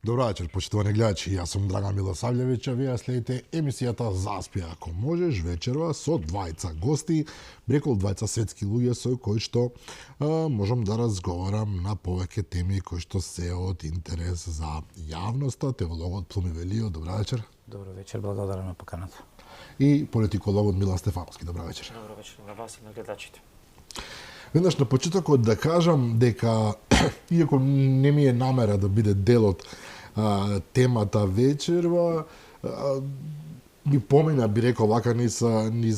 Добро вечер, почитувани гледачи. Јас сум Драган Милосављевиќ, а вие следите емисијата Заспи ако можеш вечерва со двајца гости, брекол двајца светски луѓе со кои што можам да разговарам на повеќе теми кои што се од интерес за јавноста. Теологот Плуми Велио, добро вечер. Добро вечер, благодарам на поканата. И политикологот Милан Стефановски, добро вечер. Добро вечер на вас и на гледачите. Веднаш на почетокот да кажам дека, иако не ми е намера да биде дел од темата вечерва, ми помина, би рекол, вака низ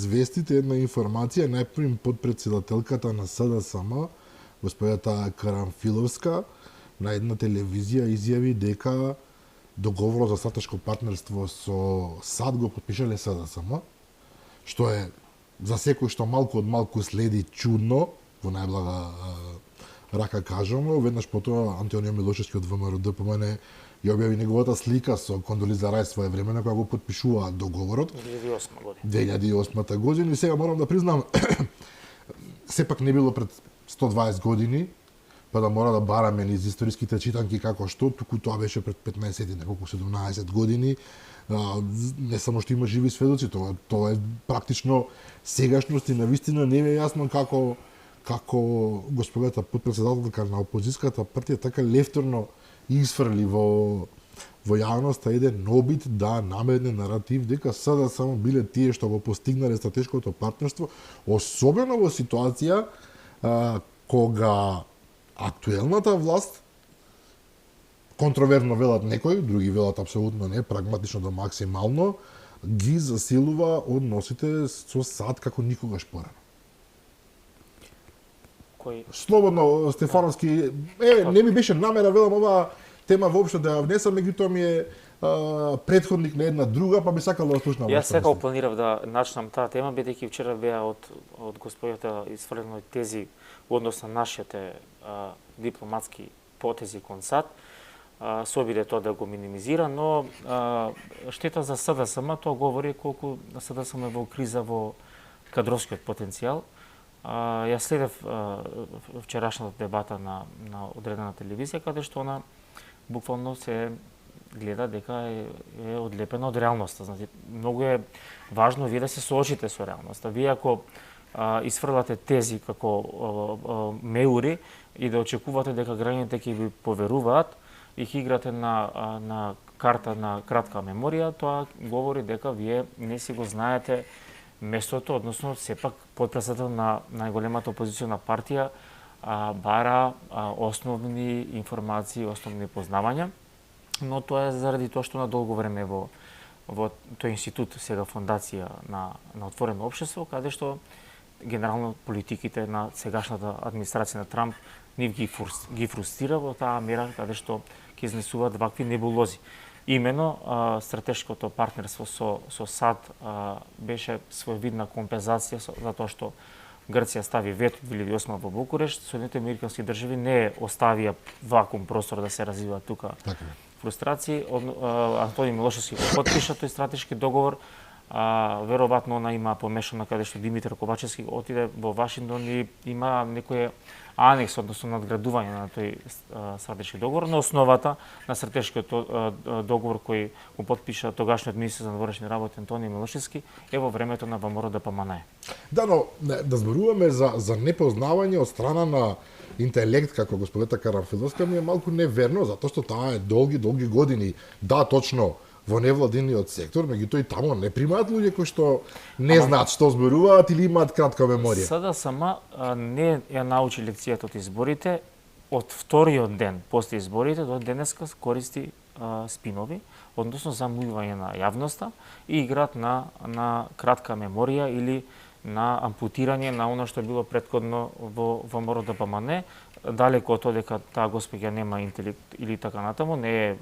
вестите една информација, најприм подпредседателката на СДСМ, господјата Карамфиловска, на една телевизија изјави дека договорот за стратешко партнерство со САД го подпишале СДСМ, што е за секој што малку од малку следи чудно, во најблага рака кажано. Веднаш потоа Антонио Милошевски од ВМРО ДПМН ја објави неговата слика со Кондолиза Рајс своевремено кога го подпишуваа договорот. 2008 година. 2008 година. И сега морам да признам, сепак не било пред 120 години, па да мора да бараме низ историските читанки како што, туку тоа беше пред 15 и неколку 17 години. Не само што има живи сведоци, тоа е практично сегашност и навистина не е јасно како господата подпредседателка на опозиската партија така лефтерно изфрли во јавноста еден обид да наметне наратив дека сада само биле тие што го постигнале стратешкото партнерство, особено во ситуација кога актуелната власт, контроверно велат некои, други велат апсолутно не, прагматично до максимално, ги засилува односите со САД како никогаш порано. Слободно, Стефановски, не ми беше намера, велам оваа тема воопшто да ја внесам, меѓутоа ми е претходник на една друга, па би сакал да слушнам. Јас секако планирав да начнам таа тема, бидејќи вчера беа од господјата изфрлено тези во однос на нашите дипломатски потези кон САД. Се обиде тоа да го минимизира, но штета за СДСМ, тоа говори колку СДСМ е во криза во кадровскиот потенцијал. Јас следев вчерашната дебата на одредена телевизија, каде што она буквално се гледа дека е одлепена од реалноста. Значи, многу е важно вие да се соочите со реалноста. Вие ако изфрлате тези како меури и да очекувате дека граѓаните ќе ви поверуваат и ќе играте на карта на кратка меморија, тоа говори дека вие не си го знаете местото, односно сепак подпредседател на најголемата опозициона партија бара основни информации, основни познавања, но тоа е заради тоа што на долго време во тој институт, сега фондација на отворено општество, каде што генерално политиките на сегашната администрација на Трамп нив ги фрустира во таа мера каде што ќе изнесуваат вакви небулози. Имено стратешкото партнерство со САД беше своевидна компензација за тоа што Грција стави вето 2008 во Букурешт, Соединените американски држави не оставија вакуум простор да се развиваат тука фрустрации. Антонио Милошевски го потпиша тој стратешки договор. Веројатно она има помешано каде што Димитар Ковачевски отиде во Вашингтон и има некој анекс, односно надградување на тој стратешки договор на основата на стратешкиот договор кој го потпиша тогашниот министер за внатрешни работи Антонио Милошевски во времето на ВМРО ДПМН. Да, но да зборуваме за непознавање од страна на интелект како господата Карамфиловска ми е малку неверно, затоа што таа е долги години. Да, точно, во невладиниот сектор, меѓутоа и таму не примаат луѓе кои што не знаат што зборуваат или имаат кратка меморија. СДСМ не ја научи лекцијата од изборите, од вториот ден после изборите до денеска користи спинови, односно замујување на јавноста и играат на кратка меморија или на ампутирање на оно што било претходно во ВМРО ДПМН, далеко од тоа дека таа госпоѓа нема интелект или така натаму, не е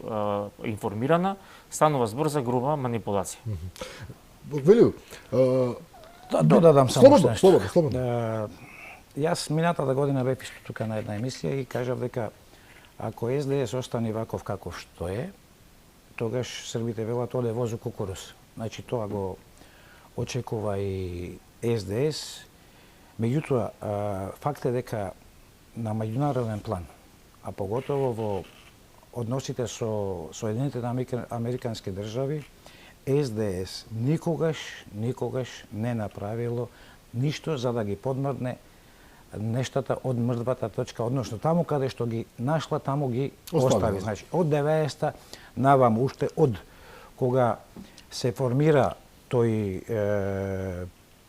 информирана, станува збор за груба манипулација. Велио, додадам само нешто. Слободно. Јас минатата година бев исто тука на една емисија и кажав дека ако СДС остане ваков каков што е, тогаш србите велат оде возу кукуруз. Значи тоа го очекува и СДС. Меѓутоа, факт е дека на меѓународен план, а поготово во односите со Соединетите Американски држави, СДС никогаш не направило ништо за да ги подмрдне нештата од мртвата точка, односно таму каде што ги нашла, таму ги остави. Значи, од 90-та навам, уште од кога се формира тој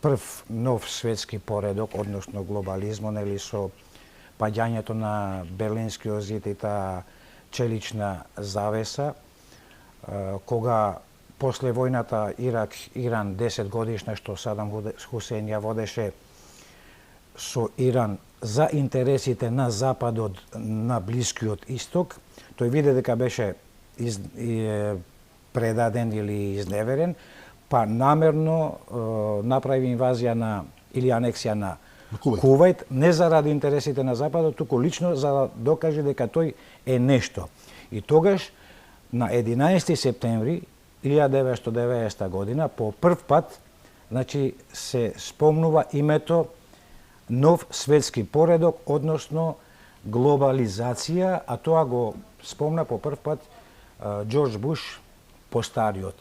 прв нов светски поредок, односно глобализмот, нели, со паѓањето на Берлинскиот зид и таа челична завеса, кога после војната Ирак-Иран 10 годишна што Садам Хусеин ја водеше со Иран за интересите на Западот, на Блискиот Исток, тој виде дека беше предаден или изневерен, па намерно направи инвазија на или анексија на Кувајт, не заради интересите на Западот, туку лично за да докаже дека тој е нешто. И тогаш, на 11 септември 1990 година, по прв пат, значи, се спомнува името нов светски поредок, односно глобализација, а тоа го спомна по прв пат Џорџ Буш постариот.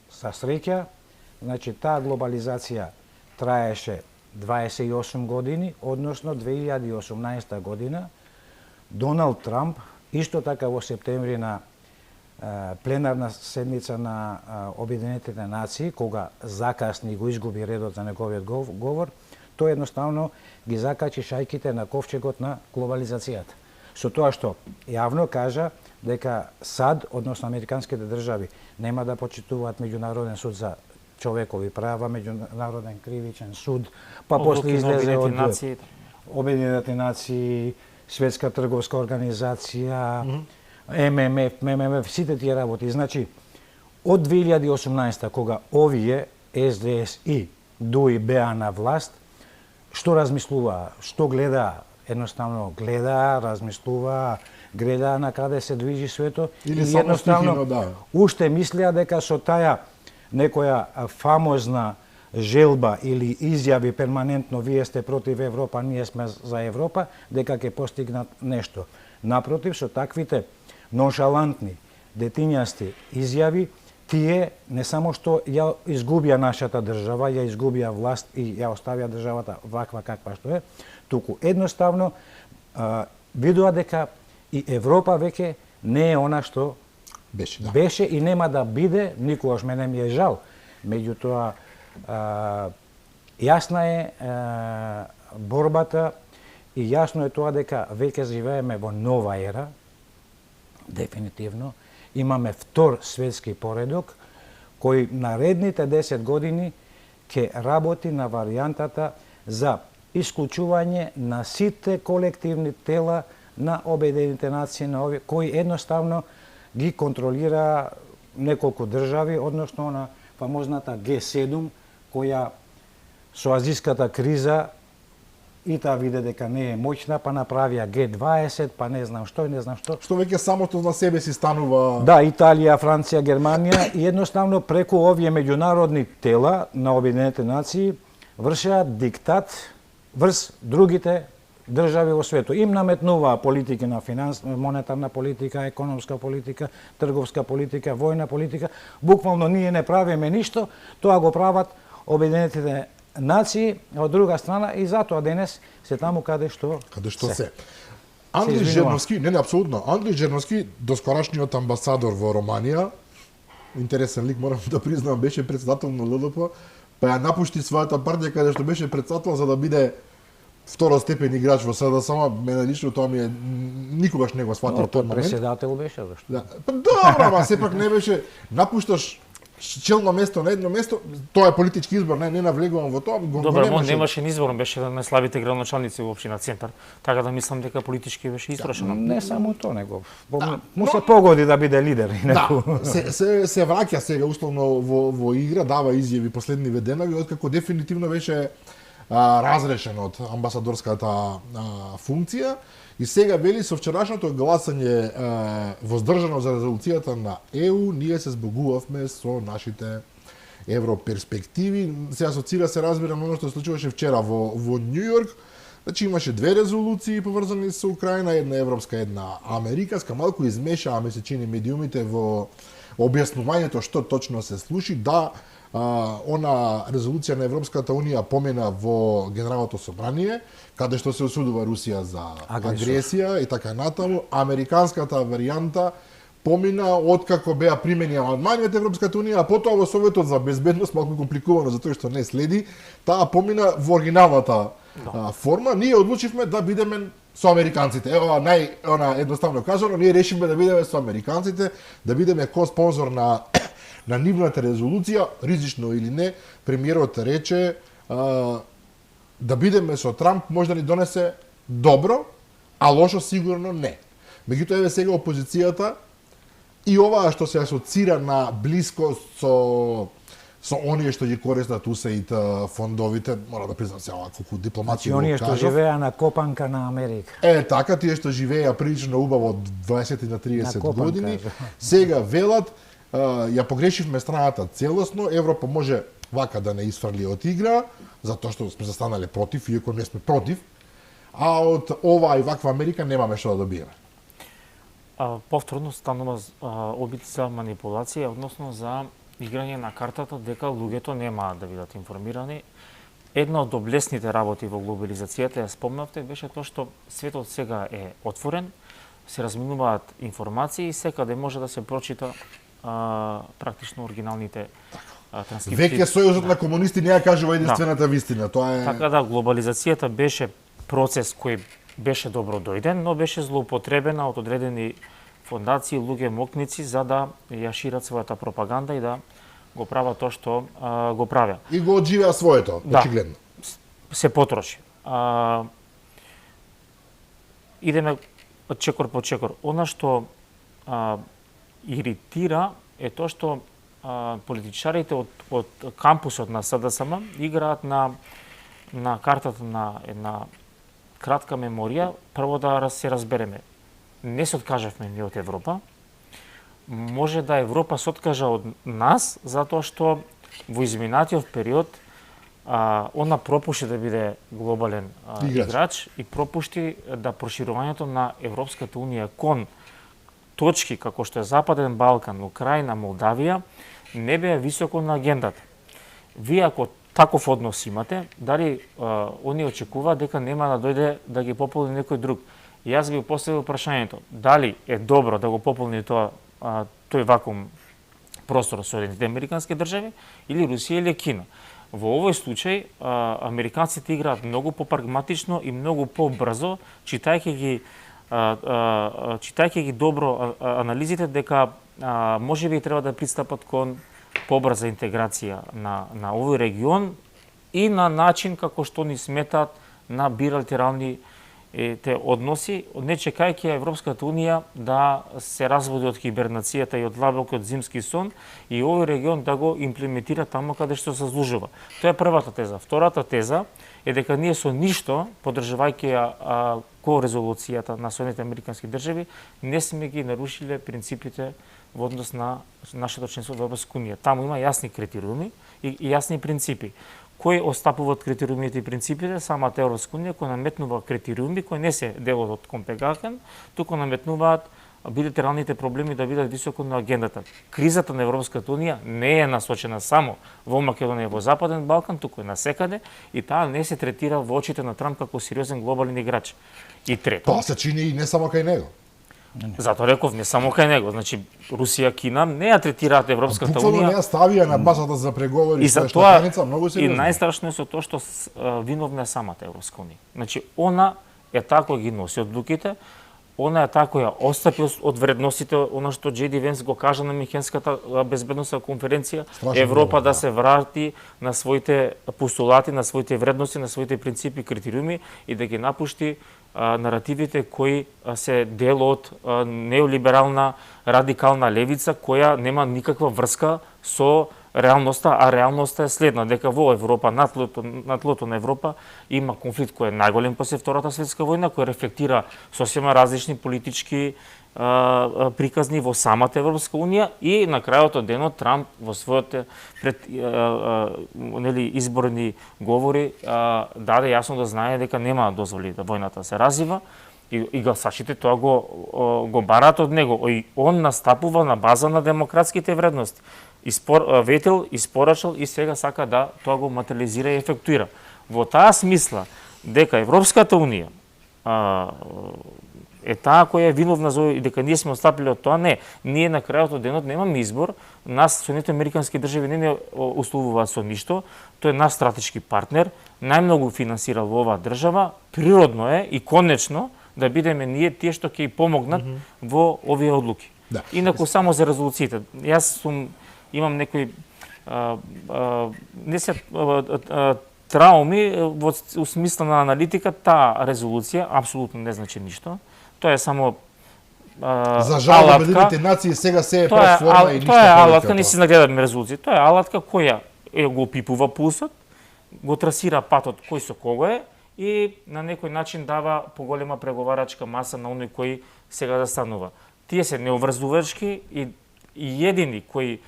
Са среќа, значи, таа глобализација траеше 28 години, односно 2018 година, Доналд Трамп, исто така во септември на пленарна седница на Обединетите нации, кога закасни го изгуби редот за неговиот говор, тој едноставно ги закачи шајките на ковчегот на глобализацијата. Со тоа што јавно кажа дека САД, односно американските држави, нема да почитуваат Меѓународен суд за човекови права, Меѓународен кривичен суд, па после излезе од Обединетите нации, Светска трговска организација, ММФ, сите тие работи. Значи, од 2018 кога овие СДС и ДУИ беа на власт, што размислуваа, што гледаа, едноставно гледаа, размислуваа, гледаа на каде се движи свето или едноставно уште мислеа дека со таа некоја фамозна желба или изјави перманентно вие сте против Европа, ние сме за Европа, дека ќе постигнат нешто. Напротив, со таквите ноншалантни, детињасти изјави, тие не само што ја изгубија нашата држава, ја изгубија власт и ја оставија државата ваква каква што е, туку едноставно видува дека и Европа веќе не е она што беше и нема да биде, никогаш мене ми е жал. Меѓутоа, јасна е борбата и јасно е тоа дека веќе живееме во нова ера, дефинитивно. Имаме втор светски поредок, кој наредните 10 години ќе работи на варијантата за исклучување на сите колективни тела на Обединетите нации, на овие, кои едноставно ги контролира неколку држави, односно на фамозната Г7, која со азиската криза и таа виде дека не е моćна, па направија Г20, па не знам што и не знам што. Што веќе самото на себе си станува... Да, Италија, Франција, Германија и едноставно преку овие меѓународни тела на Обединетите нации вршеат диктат врз другите држави во светот. Им наметнуваа политики на монетарна политика, економска политика, трговска политика, војна политика. Буквално ние не правиме ништо, тоа го прават Обединетите нации, од друга страна, и затоа денес се таму каде што се. Андри Жерновски, апсолутно, Андри Жерновски, доскорашниот амбасадор во Романија, интересен лик, морам да признам, беше председател на ЛДП, па ја напушти својата партија каде што беше председател за да биде второстепен играч во СДСМ. Мене лично тоа ми е, никогаш не го сфатив тој момент. Председател беше, зашто? Да. Па добро, ама сепак не беше, напушташ челно место на едно место, тоа е политички избор, не навлегувам во тоа. Добро, немаше ни избор, беше на слабите градоначалници во општина Центар, така да мислам дека политички беше истрошен. Не само тоа, него. Му се погоди да биде лидер. Да, се враќа сега условно во игра, дава изјави последниве денови, откако дефинитивно беше разрешен од амбасадорската функција. И сега вели со вчерашното гласање воздржано за резолуцијата на ЕУ, ние се збогувавме со нашите европерспективи. Се асоцира, се разбира, оно што се случуваше вчера во Њујорк, Значи имаше две резолуции поврзани со Украина, една европска, една американска. Малку измешаа, ми се чини, медиумите во објаснувањето што точно се случи. Да, она резолуција на Европската унија помина во Генералното собрание, каде што се осудува Русија за агресија и така натаму. Американската варијанта помина откако беа примени амандмани од Европската унија, а потоа во Советот за безбедност, малку компликувано затоа што не следи, таа помина во оригиналната форма. Ние одлучивме да бидеме со американците. Ево, едноставно кажано, ние решивме да бидеме со американците, да бидеме ко-спонзор на нивната резолуција, ризично или не. Премиерот рече да бидеме со Трамп може да ни донесе добро, а лошо сигурно не. Меѓутоа, еве сега опозицијата и оваа што се асоцира на блискост со оние што ги користат USAID фондовите, мора да признам се ова колку дипломација. Значи оние што живеа на копанка на Америка. Така, тие што живеа прилично убаво од 20 на 30 години, сега велат ја погрешивме страната целосно, Европа може вака да не изфрли од игра, затоа што сме застанале против, иако не сме против, а од ова и ваква Америка немаме што да добиеме. Повторно станува обид за манипулација, односно за играње на картата дека луѓето немаат да бидат информирани. Една од облесните работи во глобализацијата, ја спомнавте, беше тоа што светот сега е отворен, се разминуваат информации и секаде може да се прочита практично оригиналните транскрипти. Веќе сојузот на комунисти не ја кажува единствената вистина, тоа е... Така да, глобализацијата беше процес кој беше добро дојден, но беше злоупотребена од одредени фондации, луѓе мокници за да ја шират својата пропаганда и да го прават тоа што го правеа. И го одживеа своето, очигледно. Се потроши. Идеме од чекор по чекор. Она што иритира е тоа што политичарите од кампусот на СДСМ играат на картата на една кратка меморија. Прво да се разбереме. Не се откажавме ние од Европа. Може да Европа се откажа од нас, затоа што во изминатиот период она пропушти да биде глобален играч и пропушти да проширувањето на Европската унија кон точки како што е Западен Балкан, Украина, Молдавија, не беа високо на агендата. Вие ако таков однос имате, дали они очекуваат дека нема да дојде да ги пополни некој друг? Јас би поставил прашањето, дали е добро да го пополни тој вакуум простор со Соединетите американски држави или Русија или Кина? Во овој случај американците играат многу попрагматично и многу побрзо, читајќи ги добро анализите дека можеби треба да пристапат кон побрза интеграција на овој регион и на начин како што ни сметаат на билатерални односи, не чекајќи Европската унија да се разводи од хибернацијата и од длабокот зимски сон и овој регион да го имплементира таму каде што заслужува. Тоа е првата теза. Втората теза е дека ние со ништо, поддржувајќи ја ко резолуцијата на Соединетите американски држави, не сме ги нарушиле принципите во однос на нашето членство во Европска унија. Таму има јасни критериуми и јасни принципи. Кои остапуваат критериумите и принципите? Самата Европска унија која наметнува критериуми кои не се дел од Копенгаген, туку наметнуваат билатералните проблеми да бидат високо на агендата. Кризата на Европската унија не е насочена само во Македонија и во Западен Балкан, туку е насекаде и таа не се третира во очите на Трамп како сериозен глобален играч. И трето, Тоа се чини и не само кај него. Затоа реков не само кај него, значи Русија, Кина не ја третираат Европската унија. Буквално не ја ставија на масата за преговори и со тоа многу сериозно. И најстрашно е со тоа што виновна е самата Европска унија. Значи она е тако ги носи одлуките, она е тако ја отстапи од вредностите, она што J.D. Венс го кажа на Михенската безбедносна конференција, Европа да се врати на своите постулати, на своите вредности, на своите принципи и критериуми и да ги напушти наративите кои се дел од неолиберална радикална левица која нема никаква врска со реалноста, а реалноста е следна, дека во Европа, на тлото на Европа, има конфликт кој е најголем после Втората светска војна, кој рефлектира сосема различни политички приказни во самата Европска унија и на крајот од денот Трамп во своите изборни говори даде јасно да знае дека нема да дозволи да војната се развива и гласачите тоа го бараат од него. И он настапува на база на демократските вредности. Ветил, испорачал и сега сака да тоа го материализира и ефектуира. Во таа смисла дека Европската унија е таа која е виновна за и дека ние сме отстапили од тоа, не. Ние на крајот од денот немаме избор. Нас Соединетите американски држави не условуваат со ништо. Тој е наш стратешки партнер, најмногу финансирал во оваа држава. Природно е и конечно да бидеме ние тие што ќе и помогнат во овие одлуки. Да. Инаку само за резолуциите. Јас имам некои не се трауми во смисла на аналитика. Таа резолуција апсолутно не значи ништо. Тоа е само за жал Обединетите нации сега се е платформа и ништо. Тоа е алатка, не си нагледаме резолуција. Тоа е алатка која го опипува пулсот, го трасира патот кој со кого е и на некој начин дава поголема преговарачка маса на оној кој сега застанува. Тие се неоврзувачки и едини кои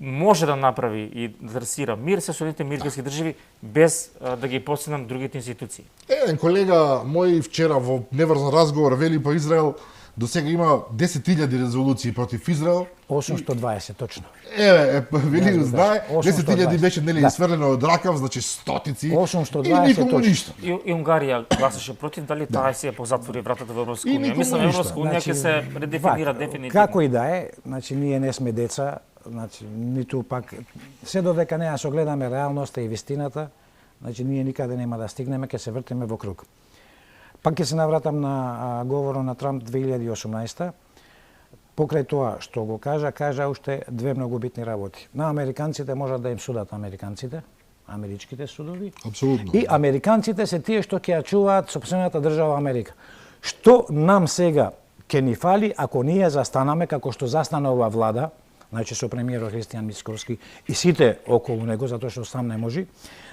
може да направи и да трасира мир се Соединетите американски држави без да ги посинам другите институции. Еден колега мој вчера во неврзан разговор вели по Израел до сега има 10.000 резолуции против Израел. 820 точно. Вели знае, 10.000 беше нели сврлено од ракав, значи стотици. 820 и никому ништо. И Унгарија гласаше против, дали таа се позатвори вратата во Европска унија? Мислам Европска унија ќе се редефинира дефинитивно. Како и да е, значи ние не сме деца, значи ниту пак се додека не ја согледаме реалноста и вистината, значи ние никаде нема да стигнеме, ќе се вртиме во круг. Пак ќе се навратам на говорот на Трамп 2018. Покрај тоа што го кажа уште две многу битни работи. На американците можат да им судат американците, америчките судови. Апсолутно. И американците се тие што ќе ја чуваат сопствената држава Америка. Што нам сега ќе ни фали ако ние застанаме како што застана ова влада, значи со премиерот Христијан Мицкоски и сите околу него, затоа што сам не може,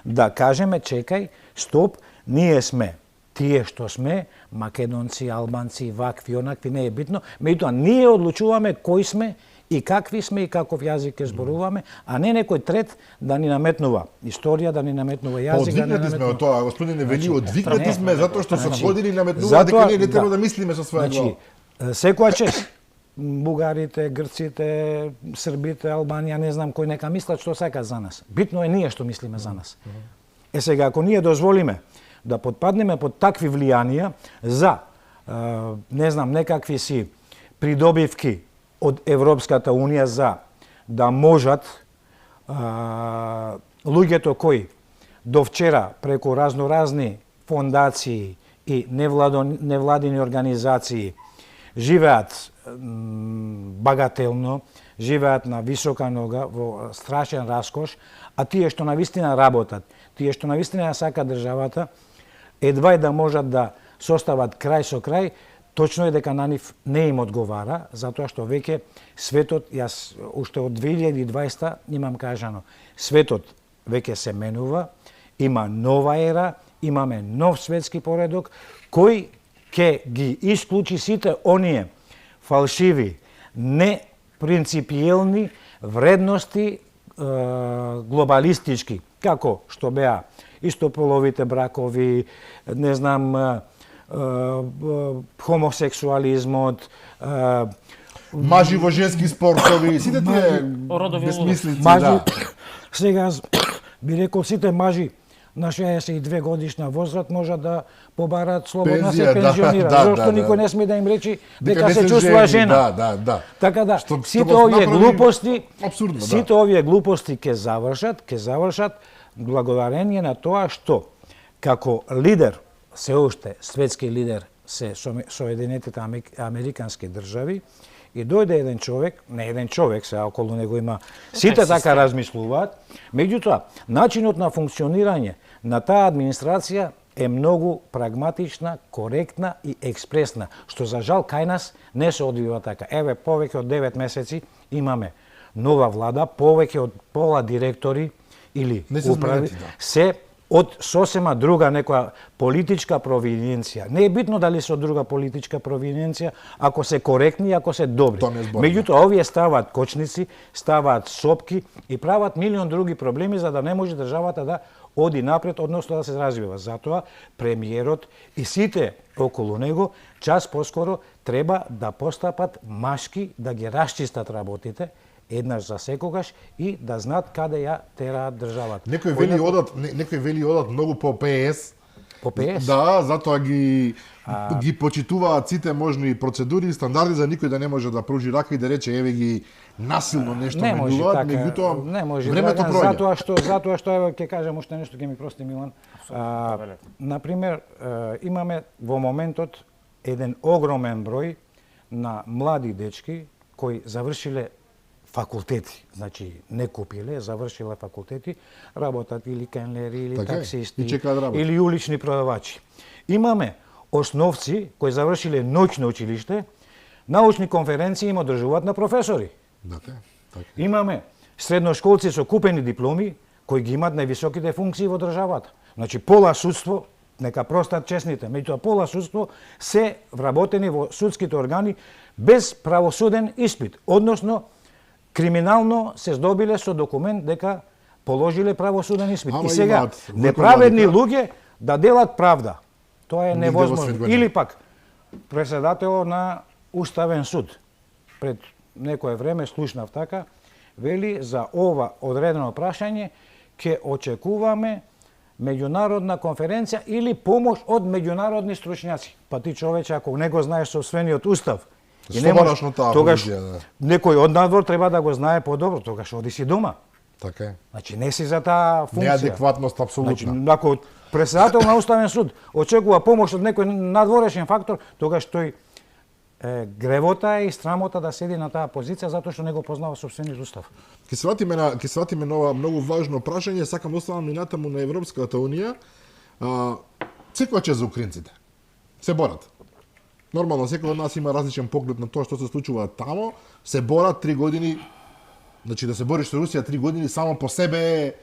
да кажеме чекај, стоп, ние сме тие што сме, македонци, албанци, вакви, онакви, не е битно, меѓутоа ние одлучуваме кои сме и какви сме и каков јазик ќе зборуваме, а не некој трет да ни наметнува историја, да ни наметнува јазик, да ни наметнува. Сме од тоа, господине Вели, одвикнати сме затоа што со години наметнува дека ние не треба да мислиме со своја глава. Секоја чест бугарите, грците, србите, Албанија, не знам кој нека мислат што сакаат за нас. Битно е ние што мислиме за нас. Сега ако ние дозволиме да подпаднеме под такви влијанија за, не знам, некакви си придобивки од Европската унија за да можат луѓето кои до вчера преку разноразни фондации и невладини организации живеат багателно, живеат на висока нога, во страшен раскош, а тие што навистина работат, тие што навистина ја сака државата, едва и да можат да состават крај со крај, точно е дека на нив не им одговара, затоа што веќе светот, јас уште од 2020 имам кажано, светот веќе се менува, има нова ера, имаме нов светски поредок, кој ќе ги исклучи сите оние фалшиви, непринципиелни вредности глобалистички, како што беа истополовите бракови, не знам, хомосексуализмот, мажи во женски спортови, сите тие безмислици, да. Сега би рекол сите мажи на 62 годишна возраст можат да побараат слободно се пензионира. Зошто никој не сме да им речи дека се чувствува жена. Да. Така да, сите овие глупости, абсурдно, сите овие глупости ќе завршат благодарение на тоа што како лидер, се уште светски лидер се Соединетите американски држави, и дојде еден човек, не еден човек, сега околу него има, сите така размислуваат, меѓутоа, начинот на функционирање на таа администрација е многу прагматична, коректна и експресна, што за жал кај нас не се одвива така. Еве, повеќе од 9 месеци имаме нова влада, повеќе од пола директори или Не се управи сменети, да. се од сосема друга некоја политичка провиненција. Не е битно дали се од друга политичка провиненција, ако се коректни, ако се добри. Тоа не е зборно. Меѓутоа, овие ставаат кочници, ставаат сопки и прават милион други проблеми за да не може државата да оди напред, односно да се развива. Затоа премиерот и сите околу него час поскоро треба да постапат машки, да ги расчистат работите еднаш за секогаш и да знаат каде ја тераат државата. Некои вели одат многу по ПС. По ПС? Да, затоа ги почитуваат сите можни процедури и стандарди за никој да не може да пружи рака и да рече еве ги насилно нешто Не може менуваат, така, меѓутоа не може времето Драган, проаѓа. затоа што еве ќе кажам уште нешто, ќе ми прости Милан. На пример, имаме во моментот еден огромен број на млади дечки кои завршиле факултети, значи не купиле, завршиле факултети, работат или кенлери, или Така е, таксисти, и чекаат работа. или улични продавачи. Имаме основци кои завршиле научно училиште, научни конференции им одржуваат на професори. Да, така. Имаме средношколци со купени дипломи кои ги имаат највисоките функции во државата. Значи пола судство, нека простат честните, меѓутоа пола судство се вработени во судските органи без правосуден испит, односно криминално се здобиле со документ дека положиле правосуден испит. Ама И сега имаат неправедни владика. луѓе да делат правда. Тоа е Нигде во невозможно. свет го нема. Или пак председател на Уставен суд пред некое време слушнав така, вели за ова одредено прашање ќе очекуваме меѓународна конференција или помош од меѓународни стручњаци. Па ти човече, ако не го знаеш собствениот устав, и не Слободаш можеш, на таа тогаш позиција, да. некој од надвор треба да го знае подобро, тогаш оди си дома. Така е. Значи не си за таа функција. Неадекватност Значи, апсолутна. ако председател на Уставен суд очекува помош од некој надворешен фактор, тогаш тој гревота и срамота да седи на таа позиција затоа што не го познава собствениот устав. Ќе се вратиме на ова многу важно прашање, сакам да оставам мината му на Европската унија. Секоја чест за украинците. Се борат. Нормално, секој од нас има различен поглед на тоа што се случува тамо. Се борат 3 години, значи да се бориш со Русија 3 години само по себе е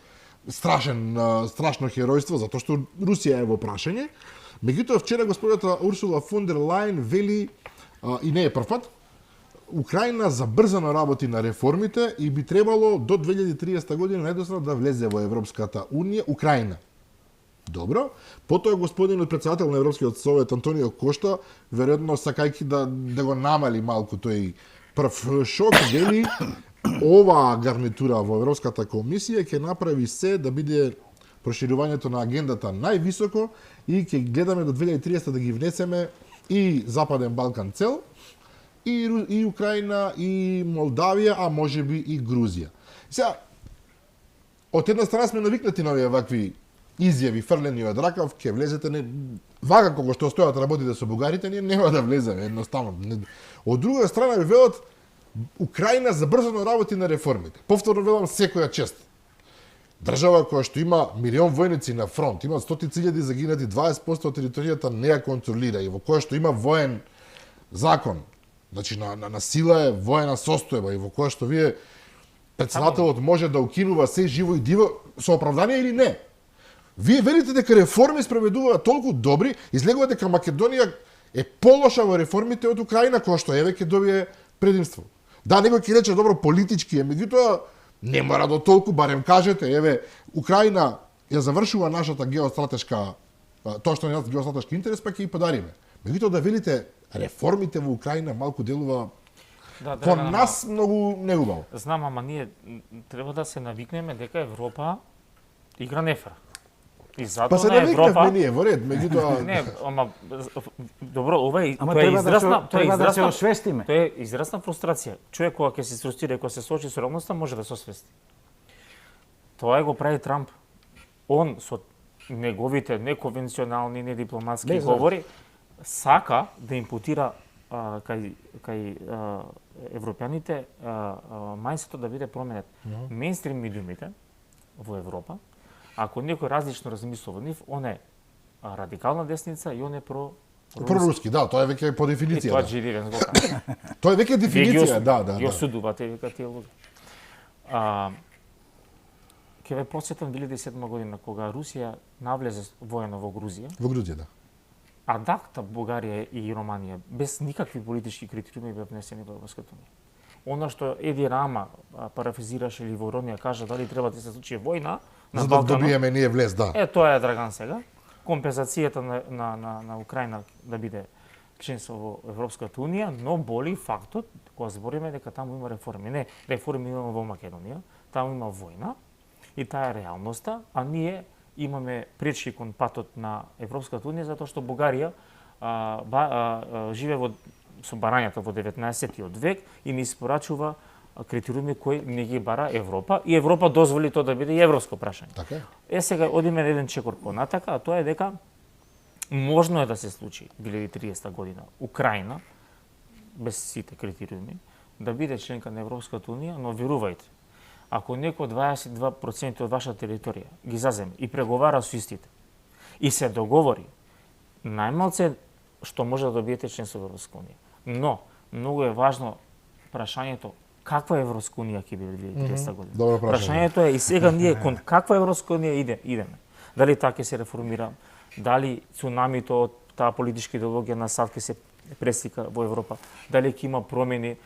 страшно херојство, затоа што Русија е во прашање. Меѓутоа, вчера господата Урсула фон дер Лајен вели, и не е прв пат, Украина забрзано работи на реформите и би требало до 2030 година најдосна да влезе во Европската унија, Украина. Добро. Потоа господинот председател на Европскиот совет Антонио Кошта, веројатно сакајќи да го намали малку тој прв шок, вели оваа гарнитура во Европската комисија ќе направи се да биде проширувањето на агендата највисоко и ќе гледаме до 2030 да ги внесеме и Западен Балкан цел, и Украина, и Молдавија, а можеби и Грузија. Сега, од една страна сме навикнати на овие вакви изјави фрлени од ракав, ќе влезете вака кога што стојат работите со бугарите, ние нема да влеземе едноставно. Од друга страна ви велат Украина забрзано работи на реформите. Повторно велам секоја чест. Држава која што има милион војници на фронт, има 100.000 загинати, 20% од територијата не ја контролира и во која што има воен закон, значи на сила е воена состојба и во која што вие председателот може да укинува се живо и диво со оправдание или не. Вие верите дека реформи спроведуваат толку добри, излегува дека Македонија е полоша во реформите од Украина, која што еве ќе добие предимство. Да, некој ќе рече добро политички е, меѓутоа не мора до толку, барем кажете, еве Украина ја завршува нашата геостратешка, тоа што е наш геостратешки интерес, па ќе ги подариме. Меѓутоа да велите реформите во Украина малку делува по нас многу неубаво. Знам, ама ние треба да се навикнеме дека Европа игра нефер. И затоа Па се на Европа навикнавме ние во ред, меѓутоа не, ама добро, ова е Ама тоа е треба израсна, да се освестиме. Тоа е израсна фрустрација. Човек кога ќе се фрустира, кога се соочи со реалноста, може да се освести. Тоа го прави Трамп. Он со неговите неконвенционални, недипломатски говори сака да импутира кај европјаните мајсето да биде променет. Мејнстрим медиумите во Европа, ако некој различно размислува од нив, он е радикална десница и он е проруски, да, тоа е веќе по дефиниција. Тоа Джи Ривенс го кажа. Тоа е веќе дефиниција, да. Ги осудувате века тие луѓе. Ќе ве потсетам 2007 година кога Русија навлезе воено во Грузија. Во Грузија, да. А дакта Бугарија и Романија без никакви политички критериуми беа внесени во Европската унија. Она што Еди Рама парафразираше или во Ромија кажа дали треба да се случи војна на За да Балканот. добиеме ние влез, да. Тоа е Драган сега. Компензацијата на Украина да биде членство во Европската унија, но боли фактот кога збориме дека таму има реформи. Не, реформи имаме во Македонија, таму има војна и таа е реалноста, а ние имаме пречки кон патот на Европската унија затоа што Бугарија живее со барањата во 19-тиот век и ни испорачува критериуми кои не ги бара Европа и Европа дозволи тоа да биде и европско прашање. Така е. Сега одиме на еден чекор понатака, а тоа е дека можно е да се случи 2030 година Украина без сите критериуми да биде членка на Европската унија, но верувајте, ако некој 22% од вашата територија ги заземе и преговара со истите и се договори, најмалце што може да добиете членство во Европска унија. Но многу е важно прашањето каква Европска унија ќе биде 2030 година. Добро прашање. Прашањето е и сега ние кон каква Европска унија идеме. Дали таа ќе се реформира, дали цунамито од таа политичка идеологија на САД ќе се преслика во Европа, дали ќе има промени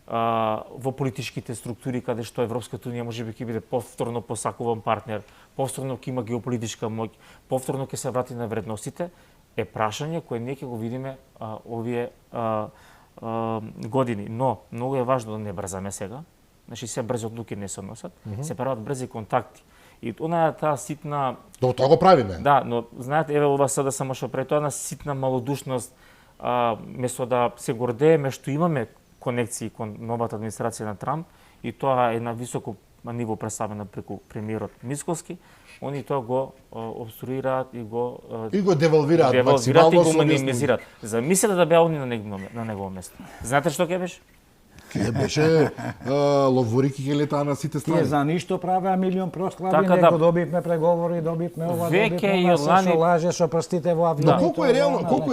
во политичките структури каде што Европската унија можеби ќе биде повторно посакуван партнер, повторно ќе има геополитичка моќ, повторно ќе се врати на вредностите, е прашање кое ние ќе го видиме овие години. Но многу е важно да не брзаме сега. Значи се брзи одлуки не се носат, се прават брзи контакти. И она е таа ситна Тоа го правиме. Да, но знаете, еве ова сега само што пред тоа на ситна малодушност, место да се гордееме што имаме конекции кон новата администрација на Трамп и тоа е на високо ниво представена преку премиерот Мицкоски, они тоа го обструираат и го девалвираат и максимално го минимизираат. Замислете да беа они на негово место. Знаете што ќе беше? Ке беше ловурики ќе летаа на сите страни. Тие за ништо правеа милион прослави, Така неко да. добивме преговори, добивме ова, Веќе добивме и ова, се лани- што лаже со прстите во Но авионите. колку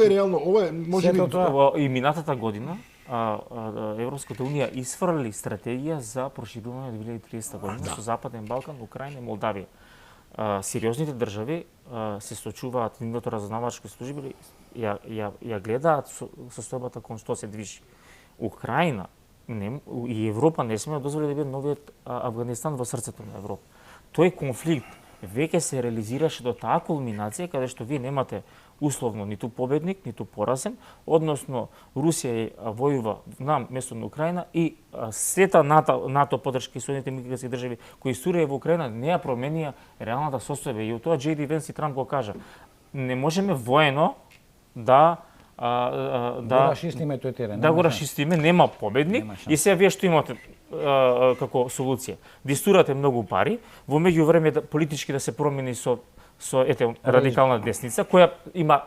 е реално, ова е можеби Сето тоа. Во и минатата година Европската унија исфрли стратегија за проширување до 2030 година со Западен Балкан, Украина и Молдавија. Сериозните држави се сочуваат нивните разузнавачки служби ја гледаат состојбата кон што се движи. Украина и Европа не сме да дозволи да биде новиот Афганистан во срцето на Европа. Тој конфликт веќе се реализираше до таа кулминација каде што вие немате условно ниту победник, ниту поразен, односно Русија војува на место на Украина и сета НАТО поддршка и Соединените американски држави кои стурија во Украина не ја променија реалната состојба и тоа J.D. Венс и Трамп го кажа. Не можеме воено да расчистиме тој терен. да го расчистиме, нема победник и сега вие што имате како солуција. Дистурате многу пари, во меѓувреме политички да се промени со радикална десница која има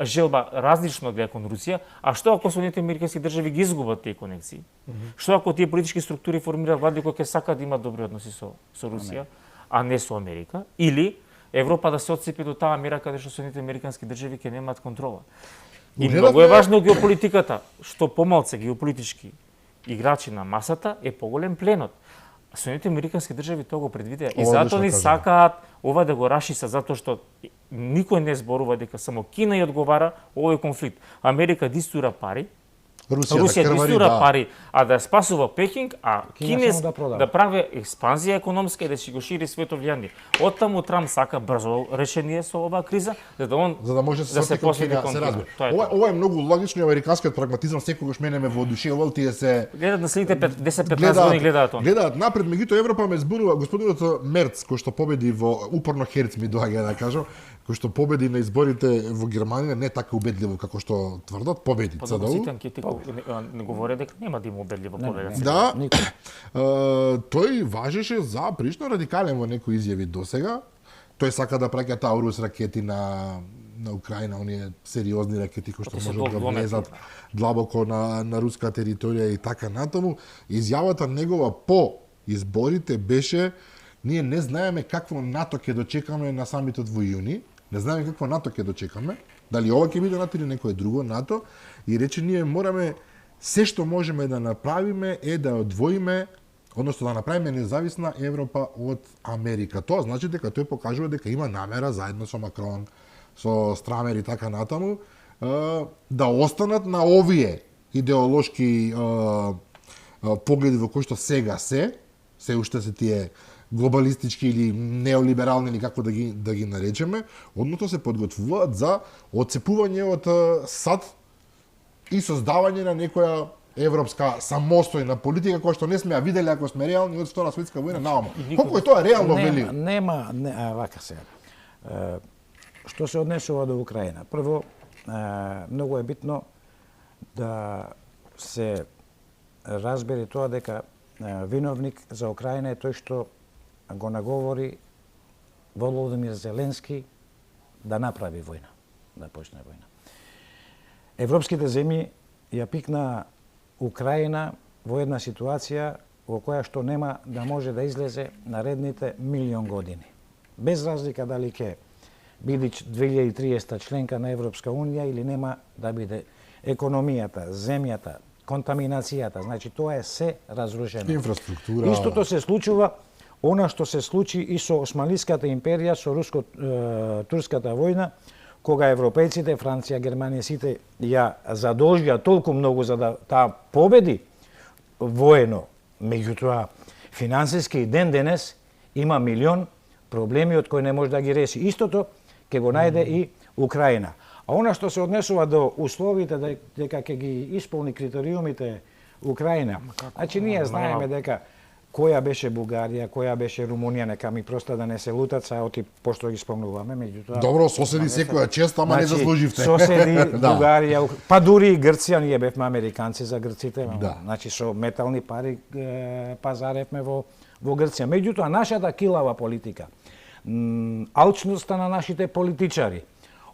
желба различно гледа кон Русија, а што ако Соединените американски држави ги изгубат тие конекции? Што ако тие политички структури формираат влади кои ќе сакаат да имаат добри односи со Русија, а не со Америка, или Европа да се отцепи до таа мера каде што Соединените американски држави ќе немаат контрола. И многу е важно геополитиката, што помалце геополитички играчи на масата е поголем пленот. Соединените американски држави тоа го предвидеа и затоа ни сакаат ова да го расшиса затоа што никој не зборува дека само Кина ја одговара овој конфликт. Америка дистура пари, Русија дистура пари, а да спасува Пекинг, а Кина да прави експанзија економска и да си го шири своето влијание. Оттаму Трамп сака брзо решение со оваа криза, за да може да се посвети кон Кина. Ова е многу логично и американскиот прагматизам секогаш мене ме воодушевувал, тие се гледаат на следните 10-15 години гледаат он. Гледаат напред, меѓутоа Европа ме збунува господинот Мерц кој што победи во упорно Херц ми доаѓа да кажам, кој што победи на изборите во Германија, не така убедливо како што тврдат, победи ЦДУ. Не говори дека нема да има убедливо победа. Да, тој важеше за прилично радикален во некои изјави досега. Тој сака да праќа Таурус ракети на Украина, оние сериозни ракети кои што може да влезат длабоко на руска територија и така натаму. Изјавата негова по изборите беше: ние не знаеме какво НАТО ќе дочекаме на самитот во јуни, не знаеме какво НАТО ќе дочекаме, дали ова ќе биде НАТО или некое друго НАТО, и рече ние мораме се што можеме да направиме е да одвоиме односно да направиме независна Европа од Америка. Тоа значи дека тој покажува дека има намера заедно со Макрон, со Страмер и така натаму, да останат на овие идеолошки погледи во кои што сега се уште се тие глобалистички или неолиберални или како да ги наречеме, односно се подготвуваат за отцепување од САД и создавање на некоја европска самостојна политика која што не сме ја виделе ако сме реални од Втора светска војна наома. Колку е тоа реално вели? Вака сега. Што се однесува до Украина? Прво, многу е битно да се разбери тоа дека виновник за Украина е тој што го наговори Володимир Зеленски да направи војна, да почне војна. Европските земји ја пикна Украина во една ситуација во која што нема да може да излезе наредните 1.000.000 години. Без разлика дали ќе биде 2030 членка на Европска Унија или нема да биде, економијата, земјата, контаминацијата, значи тоа е се разрушено. Инфраструктура. Истото се случува она што се случи и со Османлиската империја, со руско-турската војна, кога европејците, Франција, Германија, сите ја задолжија толку многу за да таа победи воено. Меѓутоа, финансиски и ден денес има милион проблеми од кои не може да ги реши. Истото ќе го најде и Украина. А она што се однесува до условите дека ќе ги исполни критериумите Украина, значи ние знаеме дека која беше Бугарија, која беше Румунија, нека ми просто да не се лутат саоти пошто ги спомнуваме, меѓутоа. Добро, соседи секоја чест, ама не заслуживте. Соседи, Бугарија, па дури и Грција, ние бевме американци за грците, значи со метални пари пазаревме во Грција. Меѓутоа нашата килава политика, алчноста на нашите политичари,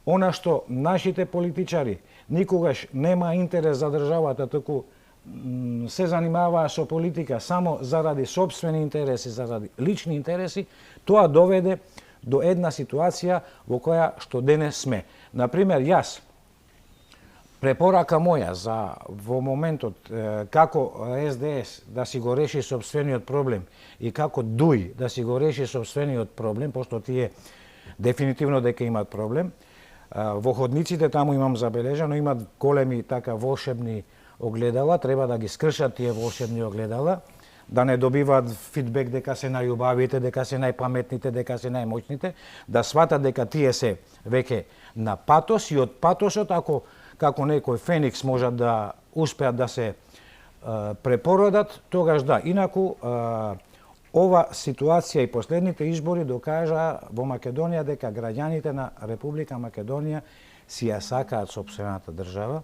она што нашите политичари никогаш нема интерес за државата, туку се занимаваа со политика само заради собствени интереси, заради лични интереси, тоа доведе до една ситуација во која што денес сме. Например, јас, препорака моја за во моментот како СДС да си го реши собствениот проблем и како ДУИ да си го реши собствениот проблем, пошто тие дефинитивно дека имат проблем, во ходниците таму имам забележано, имат големи така волшебни огледала, треба да ги скршат тие волшебни огледала, да не добиваат фидбек дека се најубавите, дека се најпаметните, дека се најмоćните, да сватат дека тие се веќе на патос и од патосот, ако како некој феникс можат да успеат да се препородат, тогаш да. Инаку, ова ситуација и последните избори докажа во Македонија дека граѓаните на Република Македонија си ја сакаат сопствената држава,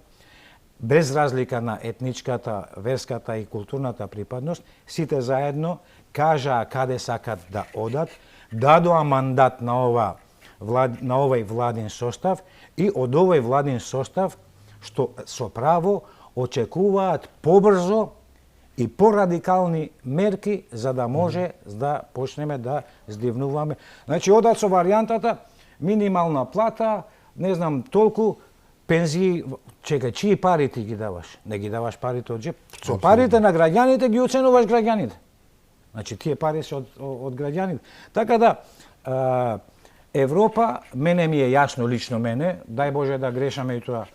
без разлика на етничката, верската и културната припадност, сите заедно кажаа каде сакат да одат, дадоа мандат на овој владин состав и од овој владин состав, што со право очекуваат побрзо и порадикални мерки за да може да почнеме да здивнуваме. Значи, одат со варијантата минимална плата, не знам толку, пензии, чекај, чии пари ти ги даваш? Не ги даваш парите од джеп. Со парите на граѓаните ги оценуваш граѓаните. Значи, тие пари се од граѓаните. Така да, Европа, мене ми е јасно, лично мене, дај Боже да грешаме и тоа.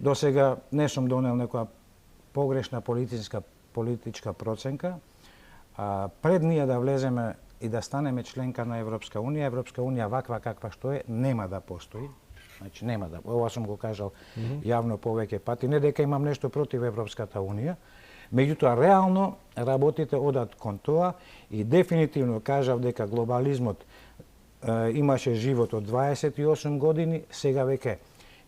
До сега не сум донел некоја погрешна политичка проценка. Пред ние да влеземе и да станеме членка на Европска Унија ваква каква што е, нема да постои. Значи нема да. Ова сум го кажал јавно повеќе пати, не дека имам нешто против Европската Унија, меѓутоа реално работите одат кон тоа и дефинитивно кажав дека глобализмот имаше живот од 28 години, сега веќе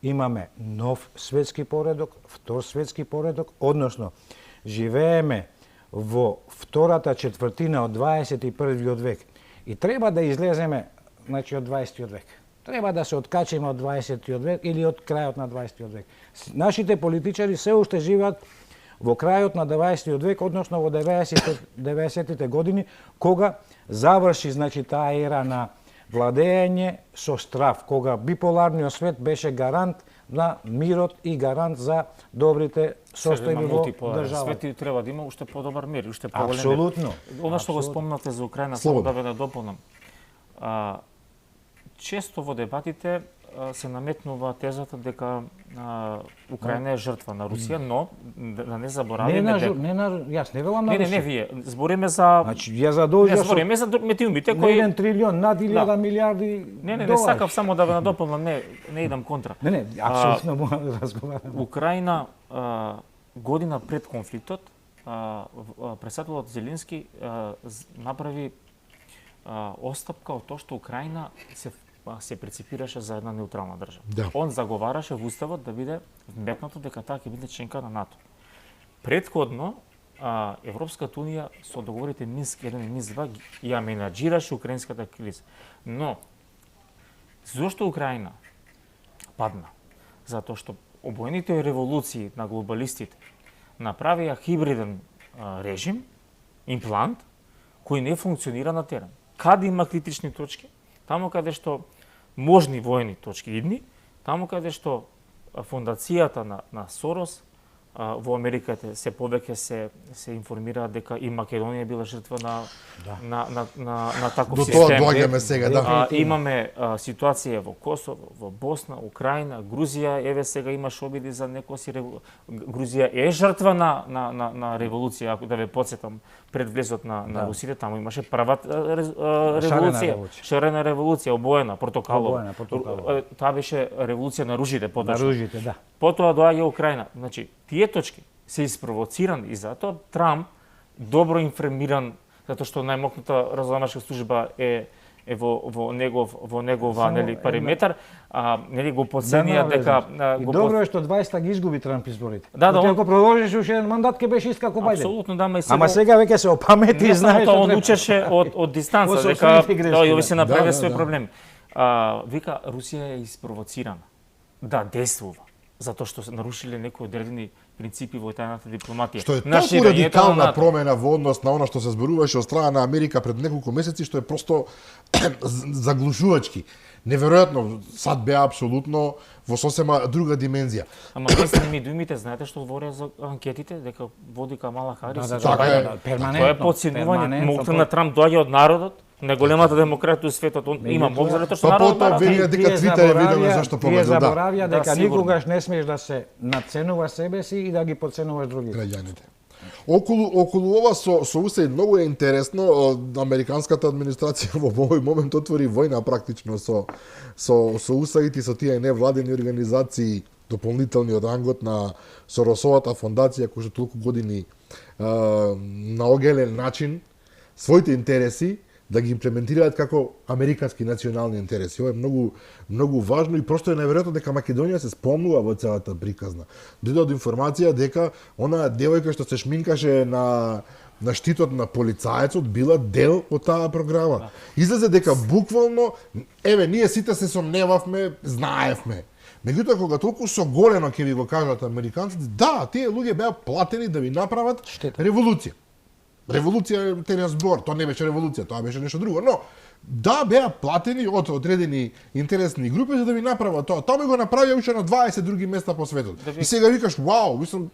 имаме нов светски поредок, втор светски поредок, односно живееме во втората четвртина од 21 век и треба да излеземе, значи, од 20 век. Треба да се откачиме од 20 век или од крајот на 20 век. Нашите политичари се уште живеат во крајот на 20 век, односно во 90-тите години, кога заврши, значи, таа ера на владење со страв, кога биполарниот свет беше гарант на мирот и гарант за добрите состојби во државата. Свети треба да има уште подобар мир, уште поголем. Апсолутно. Ова што го спомнате за Украина, само да ве дополнам. Често во дебатите се наметнува тезата дека Украина е жртва на Русија, но да не заборавиме дека јас не велам на Русија. Не, вие збориме за Значи ја задолжа не збориме за метиумите кои 1 кои трилион над 1000 милиарди. Не сакав само да ве надополнам, не идам контра. Не, апсолутно можам да разговарам. Украина година пред конфликтот председателот Зеленски направи остапка од тоа што Украина се преципираше за една неутрална држава. Да. Он заговараше во уставот да биде вметнато дека таа ќе биде членка на НАТО. Претходно Европската унија со договорите Минск 1 и Минск 2 ја менаџираше украинската криза. Но зошто Украина падна? Затоа што обоените револуции на глобалистите направија хибриден режим, имплант, кој не функционира на терен. Каде има критични точки? Таму каде што можни воени точки идни, таму каде што фондацијата на Сорос во Америка се повеќе се информира дека и Македонија била жртва на таков систем. До тоа доаѓаме сега, да. Имаме ситуација во Косово, во Босна, Украина, Грузија, еве сега имаш обиди за некоси Грузија е жртва на револуција, ако да ве потсетам, пред влезот на русите, таму имаше прва револуција, шарена револуција, обоена, портокалова. Таа беше револуција на ружите, поточно. На ружите, да. Потоа доаѓа Украина. Значи, тие точки се испровоцирани и затоа Трамп, добро информиран, затоа што најмокната разузнавачка служба е во негова париметар, го подценија дека добро е што 20 ги изгуби Трамп изборите. Да, ако продолжеше уште еден мандат ќе беше иска како Бајден. Апсолутно, да, ама сега веќе се опамети и знае што он учеше од дистанца дека овие се направи свој проблем. Вика Русија е испровоцирана да действува затоа што се нарушиле некои одредени принципи во тајната дипломатија. Што е толку радикална промена во однос на она што се зборуваше од страна на Америка пред неколку месеци, што е просто заглушувачки. Неверојатно, сад беа апсолутно во сосема друга димензија. Ама местни думите, знаете што зборува за анкетите, дека води Камала Харис. Перманентно. Тоа е потценување. Моќта на Трамп доаѓа од народот, најголемата демократија во светот. Има мог затоа што народот. Па потоа велија дека Твитер е видено зашто победил. Тие заборавија дека никогаш не смееш да се надценуваш себе си и да ги подценуваш другите. Граѓаните. Околу ова со УСАИД многу е интересно, американската администрација во овој момент отвори војна практично со УСАИД и со тие невладени организации дополнителни од рангот на Соросовата фондација која што толку години на огелен начин своите интереси да ги имплементираат како американски национални интереси. Ова е многу важно и просто е неверојатно дека Македонија се спомнува во целата приказна. Дојде од информација дека она девојка што се шминкаше на штитот на полицаецот била дел од таа програма. Излезе дека буквално ние сите се сомневавме, знаевме. Меѓутоа кога толку соголено ќе ви го кажат американците, да, тие луѓе беа платени да ви направат револуција. Револуција е терен збор, тоа не беше револуција, тоа беше нешто друго, но да беа платени од одредени интересни групи за да ви направат тоа. Тоа го направија уште на 20 други места по светот. И сега викаш, вау, мислам,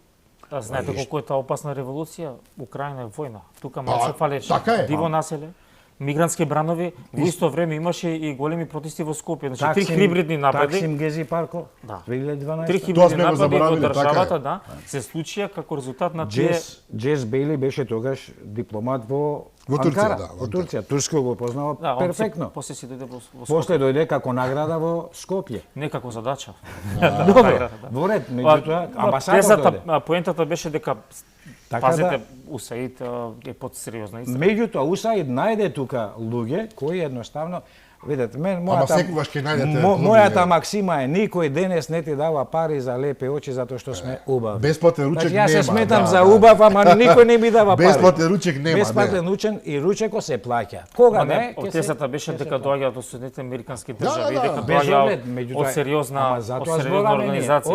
знаете колку е таа опасна револуција? Украина е војна. Тука малку се фалеше диво населе, мигрантски бранови, во исто време имаше и големи протести во Скопје. Значи три хибридни напади. Таксим Гези парко 2012. Три хибридни напади во државата, се случија како резултат на тие. Джес Бейли беше тогаш дипломат во Турција, во Турција. Турско го познава перфектно. После си дојде во Скопје. После дојде како награда во Скопје. Не како задача. Добро. Во ред, меѓутоа амбасадор дојде. Поентата беше дека пазете, УСАИД е под сериозна истина. Меѓутоа УСАИД најде тука луѓе кои едноставно видете, мојата максима е никој денес не ти дава пари за лепи очи затоа што сме убави. Бесплатен ручек нема. Јас се сметам за убав, ама никој не ми дава пари. Бесплатен ручек нема. Бесплатен ручек и ручеко се плаќа. Кога не? Тезата беше дека доаѓаат од Соединетите американски држави, дека доаѓаат од сериозна организација.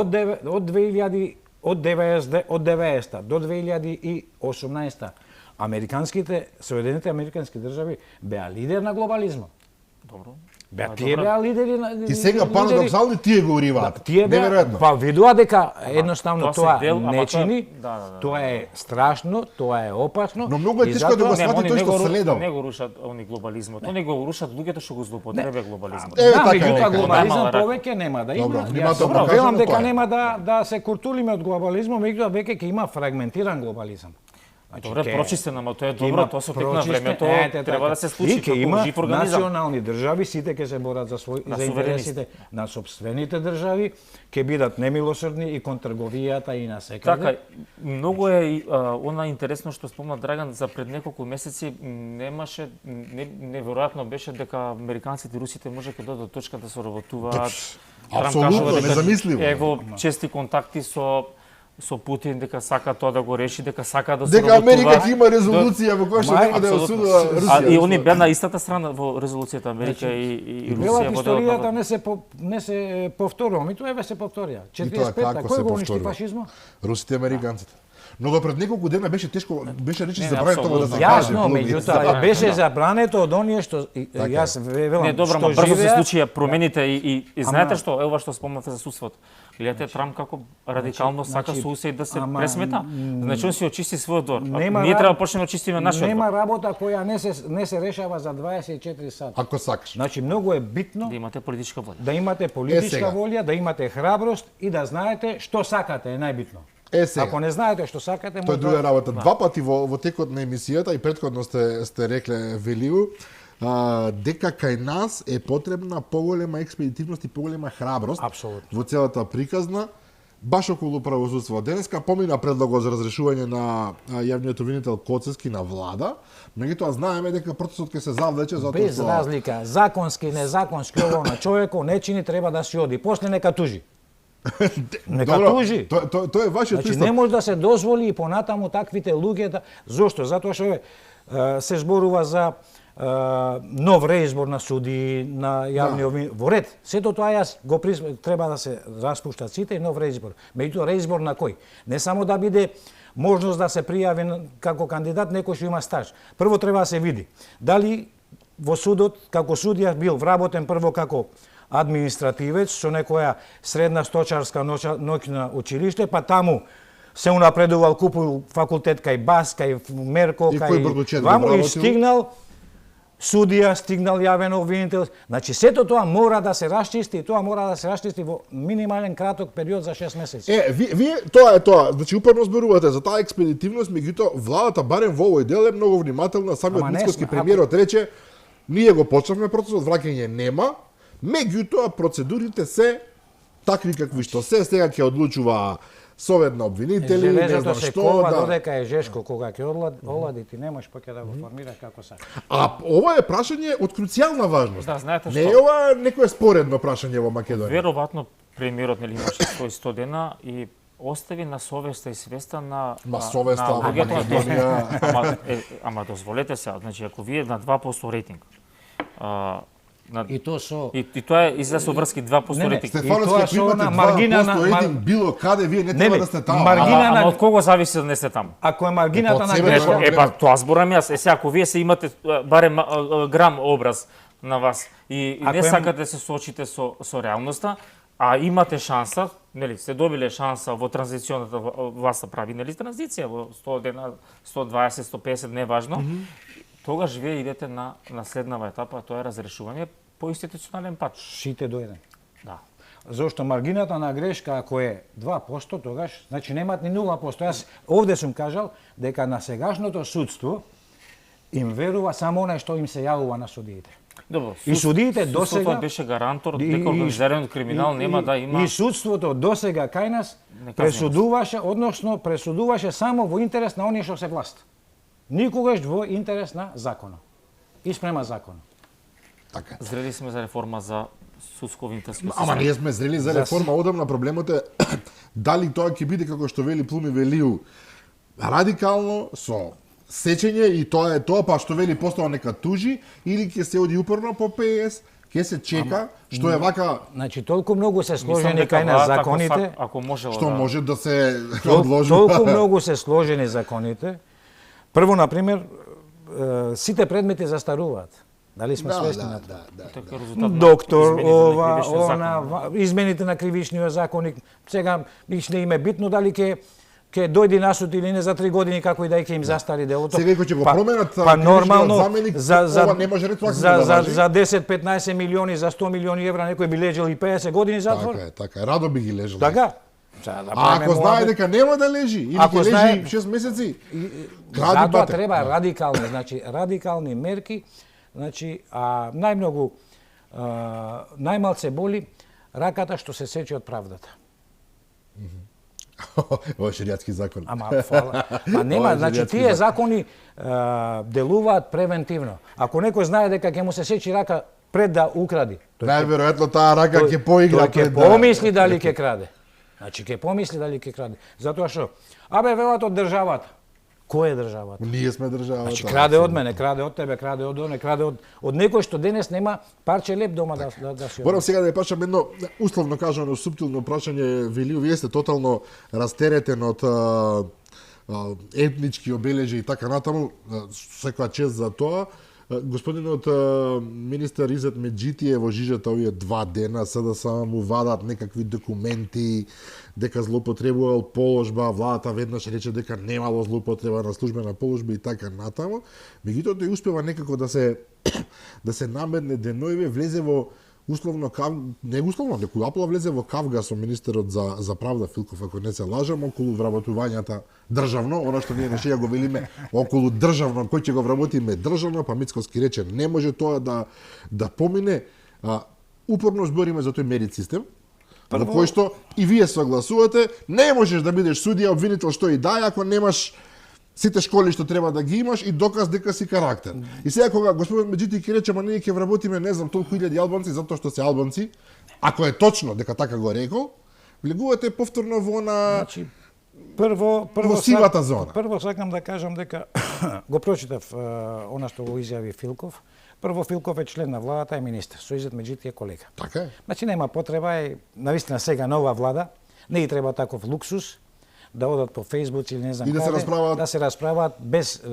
Од 90 до 2018 Соединетите американски држави беа лидер на глобализмот. Добро. Беа, тие беа лидери на И сега лидери. парадоксално тие го уриваат. Тие беа, Неверојатно. па видува дека едноставно тоа се тоа дел, ама не тоа- чини, да. тоа е страшно, тоа е опасно. Но многу е и тешко да го затоа- свати они тој што следал. не го рушат они глобализмот. Они го рушат луѓето што го злоупотребе глобализмот. Е, Да, така е, меѓутоа така е. глобализам Нема рака. повеќе нема да Добро, има. нема Јас да го велам кажеме, дека тоа е. нема да се куртулиме од глобализмот, меѓутоа веќе ќе има фрагментиран глобализам. Значи, Добре, ќе- прочистен, ама тоа е ќе добро, има тоа со тек на прочистен- времето ете, треба така. да се случи И ќе како има жив организам. национални држави, сите ќе се борат за На за интересите на сопствените држави, ќе бидат немилосрдни и кон трговијата и на секаде. Така, многу е и, она интересно што спомна Драган за пред неколку месеци немаше неверојатно беше дека американците и русите можеха да додат до точка да соработуваат. Трамп Апсолутно, кажува дека незамисливо. Е во чести контакти со Путин, дека сака тоа да го реши, дека сака да Дека соработуваат. Америка ќе има резолуција во која што Ма, нема да ја Апсолутно. осудува А и Русија. они беа на истата страна во резолуцијата Америка и Русија Велат во историјата делот. не се повторува, ми тоа еве се повторија. И тоа 45-та, како кој се го уништи повторува? фашизмот? Русите и американците. Но до пред неколку дена беше тешко, беше речи Не, забрането да се апсолутно. каже. Јасно, Плуби. меѓутоа беше забрането од оние што Така е. јас велам Не, добро, што ма брзо се живеа. случија промените и знаете Ама- што, ево ова што спомнате за судството. Гледате Трамп како радикално сака значи, со усе да се ама, пресмета. Значи он си очисти својот двор. Нема Ние ра- треба да почнеме да очистиме нашиот Нема двор. работа која не се решава за 24 сати. Ако сакаш. Значи многу е битно Да имате политичка волја. да имате политичка сега. волја, да имате храброст и да знаете што сакате е најбитно. Е сега. Ако не знаете што сакате, Тоа е друга работа. Два пати во текот на емисијата и претходно сте рекле Велиу, дека кај нас е потребна поголема експедитивност и поголема храброст Апсолутно. во целата приказна, баш околу правосудство. Денеска помина предлогот за разрешување на јавниот обвинител Коцевски на влада, меѓутоа знаеме дека процесот ќе се завлече затоа без што разлика, законски, незаконски, ово на човекот не чини, треба да си оди. После нека тужи. Нека Добро, тужи. Тоа е вашиот Значи пристап. не може да се дозволи и понатаму таквите луѓе да зошто? Затоа што се зборува за нов реизбор на суди, на јавни обвинители. Во ред, сето тоа јас го треба да се распуштат сите и нов реизбор. Меѓутоа реизбор на кој? Не само да биде можност да се пријави како кандидат некој што има стаж. Прво треба да се види дали во судот како судија бил вработен прво како административец со некоја средна сточарска ноќна училиште, па таму се унапредувал, купил факултет кај БАС, кај Мерко, И кој брду кај четири ваму и вработил? стигнал судија, стигнал јавен обвинител. Значи сето тоа мора да се расчисти и тоа мора да се расчисти во минимален краток период за 6 месеци. Вие тоа е тоа. Значи упорно зборувате за таа експедитивност, меѓутоа владата барем во овој дел е многу внимателна. Самиот Ама не Мицкоски сме, премиерот рече ние го почнавме процесот, враќање нема, меѓутоа процедурите се такви какви што се, сега ќе одлучува совет на обвинители, не Железото знам се што, кова да. додека е жешко, кога ќе олади, ти не можеш па ќе да го формираш како сакаш. А ова е прашање од круцијална важност. Да, знаете Не е што? ова некое споредно прашање во Македонија. Веројатно премиерот нели имаше свој 100 дена и остави на совеста и свеста на совеста, на ама луѓето на Македонија. ама дозволете се, значи ако вие на 2% рейтинг И тоа со и тоа е излез со врски 2% Не, не, рейтинг. Стефан, Стефановски, тоа ако со имате она маргина 2% на- рейтинг било каде, вие не треба не, да сте таму. маргина Ама на- од кого зависи да не сте таму? ако е маргината Од на себе грешка, тоа- Па тоа зборам јас. Сега ако вие се имате барем грам образ на вас и Ако не е- сакате да се соочите со реалноста, а имате шанса, нели, сте добиле шанса во транзиционата власт прави, нели, транзиција во 100 дена, 120, 150, не е важно. Тогаш вие идете на следнава етапа, тоа е разрешување по институционален пат. сите до еден. Да. Зошто маргината на грешка ако е 2%, тогаш значи немаат ни 0%. Јас овде сум кажал дека на сегашното судство им верува само онај што им се јавува на судиите. Добро. И судиите судството досега беше гарантор дека организираниот криминал нема да има. И судството досега кај нас Неказненост. пресудуваше, односно пресудуваше само во интерес на оние што се власт. Никогаш во интерес на законот. И спрема законот. Така. Зрели сме за реформа за судско-винтерско систем. Ама ние сме зрели за реформа, одамна проблемот е дали тоа ќе биде како што вели Плуми Велиу радикално со сечење и тоа е тоа, па што вели постава нека тужи или ќе се оди упорно по ПС, ќе се чека, што е вака Значи толку многу се Мислам сложени дека кај нас владата, законите. ако можело што да може да се одложи. Толку многу се сложени законите. Прво, например, сите предмети застаруваат. Дали сме свесни на тоа? Така резултат на Доктор, измените на ова, кривичниот она, законник. измените на кривичниот законник. Сега вич не им е битно дали ќе дојде на суд или не за 3 години, како и да ќе им застари делото. Сега ако ќе го променат па нормално заменик, ова не може ретроактивно да важи. за 10-15 милиони, за 100 милиони евра некој би лежал и 50 години затвор. Така е, радо би ги лежал. Така. А ако знае дека нема да лежи, или ќе лежи 6 месеци, кради затоа бате. треба радикални, значи радикални мерки, значи најмногу најмалце боли раката што се сече од правдата. Ова е шеријатски закон. Ама фала. Па нема, значи тие закони делуваат превентивно. Ако некој знае дека ќе му се сечи рака пред да укради, Најверојатно таа рака ќе поигра тој ќе пред да... помисли дали ќе краде. Значи ќе помисли дали ќе краде. Затоа што велат од државата. Кој е државата? Ние сме државата. Значи краде од мене, краде од тебе, краде од оне, краде од некој што денес нема парче леп дома да си. Морам сега да ја прашам едно условно кажано суптилно прашање. Велио, вие сте тотално растеретен од етнички обележи и така натаму, секоја чест за тоа. Господинот министер Изет Меджити е во жижата овие 2 дена, СДС му вадат некакви документи дека злоупотребувал положба, владата веднаш рече дека немало злоупотреба на службена положба и така натаму. Меѓутоа тој успева некако да се намедне деноиве, влезе во условно не условно, некој апла влезе во кавга со министерот за правда Филков, ако не се лажам, околу вработувањата државно, она што ние нешеја го велиме околу државно, кој ќе го вработиме државно, па Мицковски рече не може тоа да помине. Упорно збориме за тој мерит систем, во кој што и вие согласувате, не можеш да бидеш судија, обвинител што и да, ако немаш сите школи што треба да ги имаш и доказ дека си карактер. И сега кога господин Меджити ќе рече, ама ние ќе вработиме не знам толку илјади албанци затоа што се албанци, ако е точно дека така го рекол, влегувате повторно во на Прво сивата зона. Прво сакам да кажам дека го прочитав она што го изјави Филков. Прво Филков е член на владата и министер, со Изет Меджити е колега. Така е. Значи нема потреба, навистина сега нова влада, не и треба таков луксус да одат по Facebook или не знам каде, да се расправаат без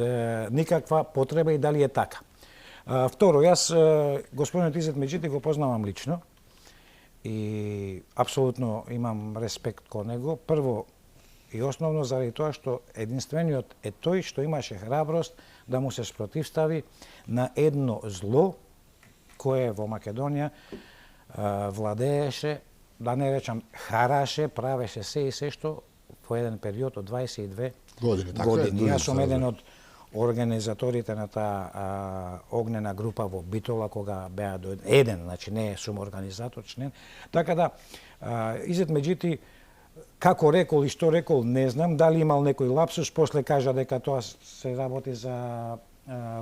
никаква потреба и дали е така. Второ, јас господинот Изет Меджити го познавам лично и апсолутно имам респект кон него. Прво и основно заради тоа што единствениот е тој што имаше храброст да му се спротивстави на едно зло кое во Македонија владееше, да не речам хараше, правеше се и се што во еден период од 22 години. Јас сум еден од организаторите на таа огнена група во Битола, кога беа еден, значи не сум организатор, член. Така да, Изет Меджити, како рекол и што рекол, не знам, дали имал некој лапсус, после кажа дека тоа се работи за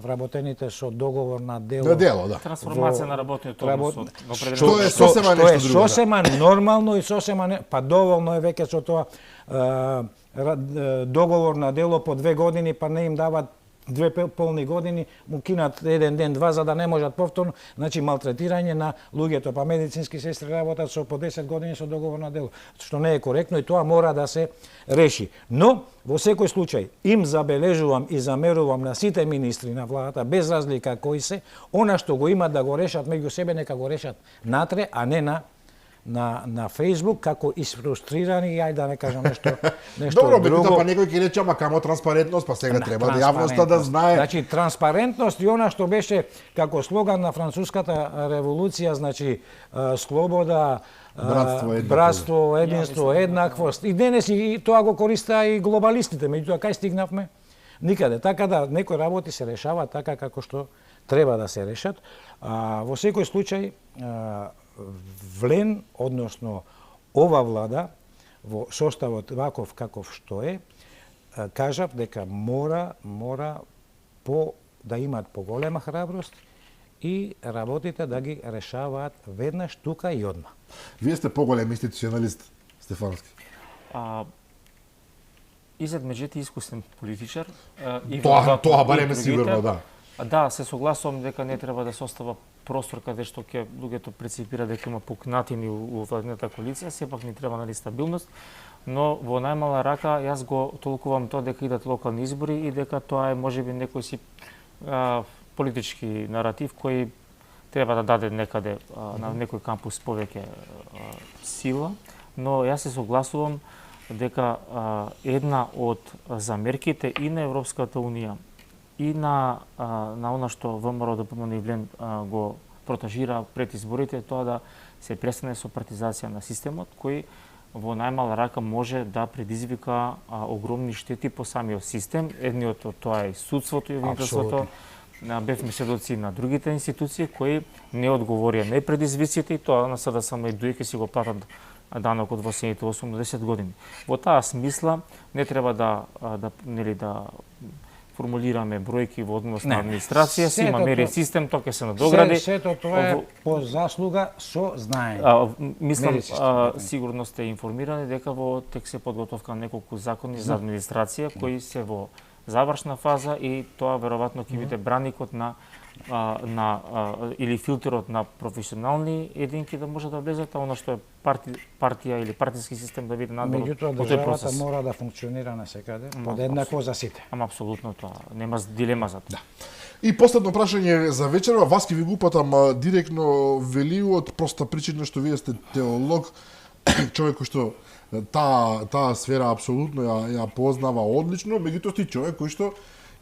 вработените со договор на дело. На дело, да. Трансформација на работниот однос. Што е сосема нешто друго. Што е сосема нормално и сосема па доволно е веќе со тоа договор на дело по 2 години, па не им дават 2 полни години, му кинат 1 ден, 2 за да не можат повторно, значи малтретирање на луѓето, па медицински сестри работат со по 10 години со договор на дело, што не е коректно и тоа мора да се реши. Но во секој случај им забележувам и замерувам на сите министри на владата без разлика кои се, она што го имат да го решат меѓу себе нека го решат натре, а не на Facebook како isfrusтрирани, ајде да не кажам нешто Добро, друго. па некој ќе рече, ама камо транспарентност, па сега треба да јавноста да знае. Значи транспарентност и она што беше како слоган на француската револуција, значи слобода, братство, единство, еднаквост. И денес и тоа го користеа и глобалистите, меѓутоа кај стигнавме? Никаде. Така да некои работи се решаваат така како што треба да се решат. Во секој случај Влен, односно ова влада, во составот ваков каков што е, кажав дека мора да имаат поголема храброст и работите да ги решаваат веднаш тука и одма. Вие сте поголем институционалист, Стефановски. Изет Меджити искусен политичар. Тоа барем е сигурно, да. Да, се согласувам дека не треба да се остава простор каде што ќе луѓето преципира дека има пукнатини у владината коалиција, сепак ни треба стабилност, но во најмала рака јас го толкувам тоа дека идат локални избори и дека тоа е можеби некој си политички наратив кој треба да даде некаде на некој кампус повеќе сила, но јас се согласувам дека една од замерките и на Европската Унија и на она што ВМРО ДПМН и Влен го протажира пред изборите, тоа да се престане со партизација на системот, кој во најмала рака може да предизвика огромни штети по самиот систем. Едниот од тоа е судството и обвинителството. Бевме сведоци на другите институции кои не одговорија не пред извиците и тоа на сада само и дуе ќе си го платат данокот во следните 8 до 10 години. Во таа смисла не треба да формулираме бројки во однос на администрација, си има мери систем, тоа ќе се надогради. Сето тоа е по заслуга со знаење. Мислам, сигурно сте информирани дека во тек се подготовка неколку закони за администрација кои се во завршна фаза и тоа веројатно ќе биде браникот или филтерот на професионални единки да може да влезат, а она што е партија или партиски систем да биде надвор. Меѓутоа државата мора да функционира насекаде подеднакво за сите. Ама апсолутно тоа, нема дилема за тоа. И последно прашање за вечерва, вас ќе ви го упатам директно велиот, проста причина што вие сте теолог, човек кој што таа сфера апсолутно ја познава одлично, меѓутоа сте човек кој што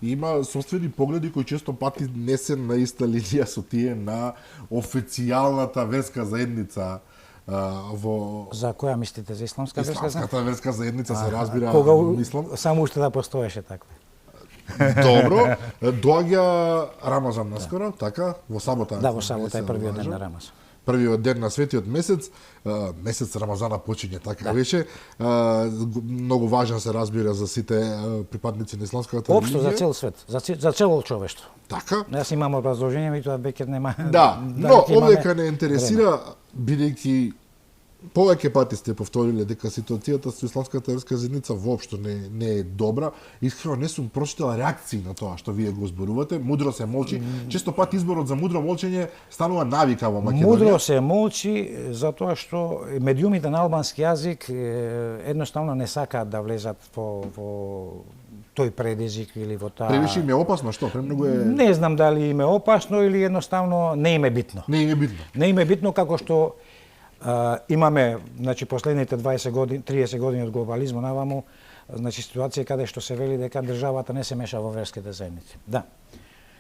има собствени погледи кои често пати не се на иста линија со тие на официјалната верска заедница во... За која мислите? За исламска верска заедница? Исламската верска заедница се разбира, мислам. Само уште да постоеше таква. Добро, доаѓа Рамазан наскоро, така, во сабота. Да, во сабота е првиот ден на Рамазан. Првиот ден на светиот месец, месец Рамазана почиње, така беше. Многу важен се разбира за сите припадници на исламската религија. Општо за цел свет, за цело човештво. Така. Јас имам образложение, меѓутоа веќе нема. Да, но овдека не интересира, бидејќи повеќе пати сте повториле дека ситуацијата со исламската верска заедница воопшто не е добра. Искрено не сум прочитал реакции на тоа што вие го зборувате. Мудро се молчи. Често пати изборот за мудро молчење станува навика во Македонија. Мудро се молчи затоа што медиумите на албански јазик едноставно не сакаат да влезат во тој предизвик или во таа... Превише им е опасно, што? Премногу е... Не знам дали им е опасно или едноставно не им е битно. Не им е битно. Не им е битно како што имаме, значи, последните 20 години, 30 години од глобализму наваму, значи, ситуација каде што се вели дека државата не се меша во верските заедници. Да.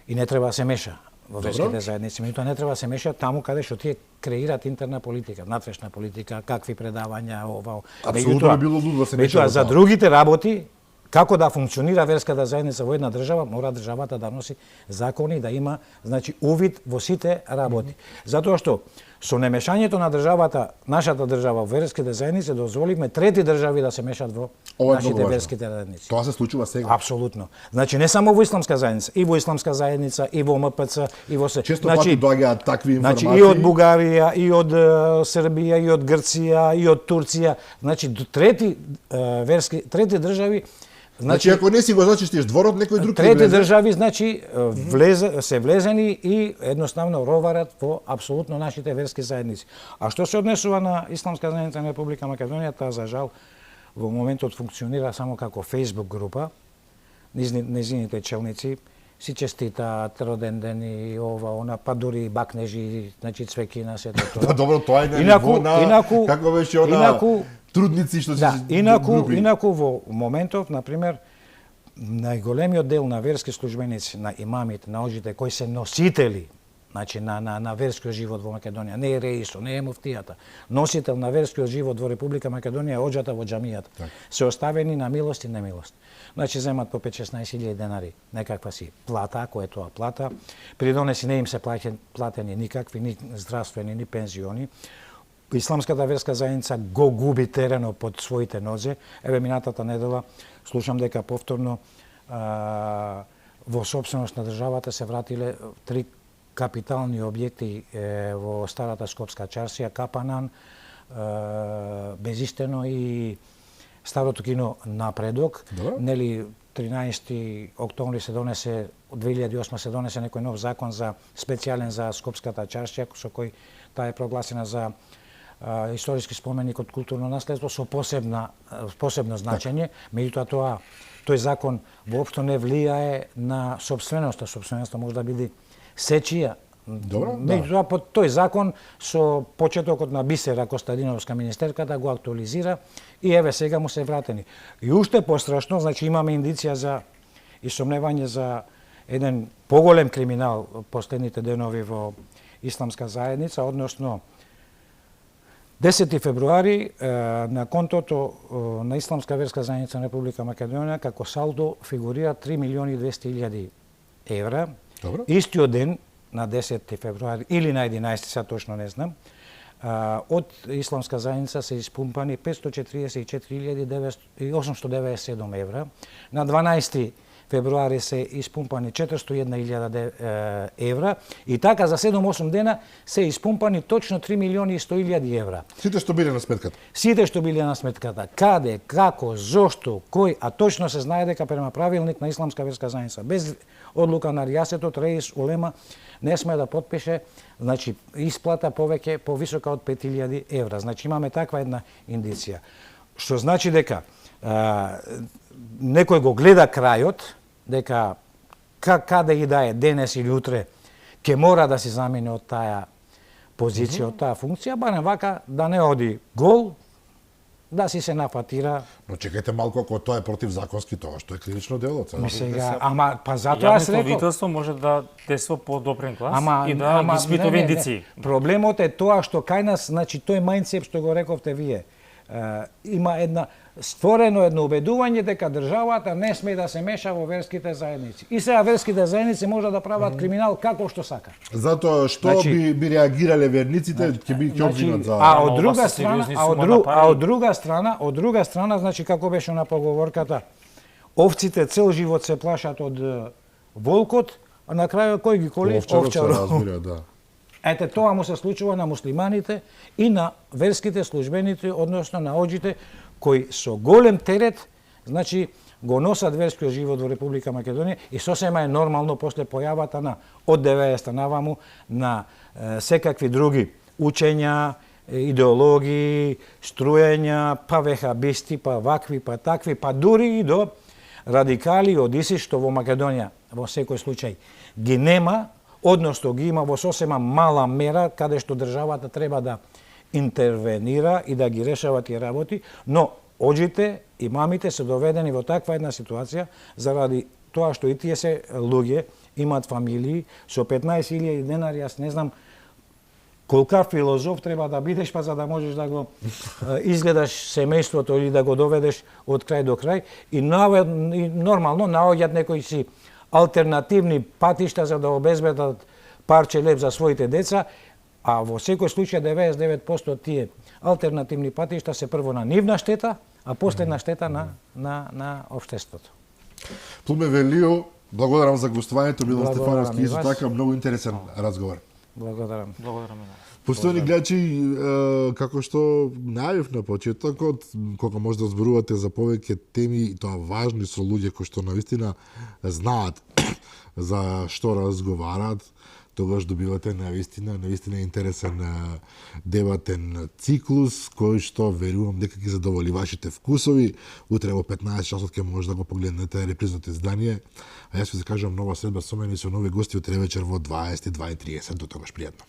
И не треба да се меша во верските заедници, меѓутоа не треба да се меша таму каде што тие креираат интерна политика, внатрешна политика, какви предавања, ова. Апсолутно би било лудо да се меша. Меѓутоа за другите работи, како да функционира верската заедница во една држава, мора државата да носи закони, да има, значи, увид во сите работи. Затоа што со немешањето на државата, нашата држава во верските заедници, дозволивме трети држави да се мешат во нашите верските заедници. Тоа се случува сега. Апсолутно. Значи не само во исламска заедница, и во исламска заедница, и во МПЦ, и во се. Често пати доаѓаат такви информации. Значи и од Бугарија, и од Србија, и од Грција, и од Турција, значи трети држави. Значи ако не си го зачистиш дворот, некој друг трети држави, значи се влезени и едноставно роварат во апсолутно нашите верски заедници. А што се однесува на исламска заедница на Република Македонија, таа за жал во моментот функционира само како Facebook група. Незините челници си честитаат роден ден и ова, она, па дури бакнежи, значи цвеки на сето тоа. Да, добро, тоа е на ниво на како беше она трудници што се инаку во моментов, например, најголемиот дел на верски службеници, на имамите, на оџите кои се носители, значи на верскиот живот во Македонија, не е реисо, не е муфтијата, носител на верскиот живот во Република Македонија е оџата во џамијата. Се оставени на милост и немилост. Значи земат по 5-16.000 денари, некаква си плата, ако е тоа плата. Придонеси не им се платени никакви ни здравствени ни пензиони. Исламската верска заедница го губи теренот под своите нозе. Еве минатата недела слушам дека повторно во собственост на државата се вратиле 3 капитални објекти во старата Скопска чаршија, Капанан, Безистено и старото кино Напредок. Нели 13 октомври се донесе, од 2008 се донесе некој нов закон за специјален за Скопската чаршија, со кој таа е прогласена за историски споменик од културно наследство со посебно значење, меѓутоа тој закон воопшто не влијае на собственоста. Собственоста може да биде сечија. Добро, меѓутоа по тој закон со почетокот на Бисера Костадиновска министерката го актуализира и еве сега му се вратени. И уште пострашно, значи имаме индиција за и сомневање за еден поголем криминал последните денови во исламска заедница, односно 10 февруари на контото на Исламска верска заедница на Република Македонија како салдо фигурира 3.200.000 евра. Добро. Истиот ден на 10 февруари или на 11, сега точно не знам, од Исламска заедница се испумпани 544.897 евра. На 12 февруари се испумпани 401.000 евра и така за 7-8 дена се испумпани точно 3.100.000 евра. Сите што биле на сметката. Сите што биле на сметката. Каде, како, зошто, кој, а точно се знае дека према правилник на Исламска верска заедница без одлука на ријасетот Реис Улема не сме да потпише, значи исплата повеќе повисока од 5.000 евра. Значи имаме таква една индиција. Што значи дека некој го гледа крајот, дека каде и да е денес или утре ќе мора да се замени од таа позиција, од таа функција, барем вака да не оди гол, да си се нафатира. Но чекајте малку, ако тоа е противзаконски, тоа што е кривично дело. Сега, ама па затоа се рекол. Правителство може да действа по добрен глас и да ама, ги испитува индици. Проблемот е тоа што кај нас, значи тој мајндсет што го рековте вие, има створено едно убедување дека државата не сме да се меша во верските заедници. И сега верските заедници може да прават криминал како што сака. Затоа што би реагирале верниците, ќе обвинат за... А од друга страна, значи како беше на поговорката, овците цел живот се плашат од волкот, а на крајот кој ги коли? Овчарот. Да. Ете, тоа му се случува на муслиманите и на верските службеници, односно на оџите, кои со голем терет, значи, го носат верскиот живот во Република Македонија и сосема е нормално после појавата на од 90 наваму на секакви други учења, идеологии, струења, па вехабисти, па вакви, па такви, па дури и до радикали од ИСИС, што во Македонија во секој случај ги нема, односно ги има во сосема мала мера, каде што државата треба да интервенира и да ги решава тие работи, но оџите и мамите се доведени во таква една ситуација заради тоа што и тие се луѓе имаат фамилии со 15.000 денари, јас не знам колка филозоф треба да бидеш па за да можеш да го изгледаш семејството или да го доведеш од крај до крај и нормално наоѓаат некои си алтернативни патишта за да обезбедат парче леб за своите деца, а во секој случај 99% тие алтернативни патишта се прво на нивна штета, а после на штета на општеството. Плуме Велио, благодарам за гостувањето, Милан Стефановски, исто така многу интересен разговор. Благодарам. Постојани гледачи, како што најавив на почетокот, кога може да зборувате за повеќе теми, и тоа важни со луѓе кои што навистина знаат за што разговараат, тогаш добивате навистина интересен дебатен циклус, кој што верувам дека ќе задоволи вашите вкусови. Утре во 15 часот ќе може да го погледнете репризното издание. А јас ќе се кажам нова следба со мене и со нови гости утре вечер во 22:30. До тогаш пријатно.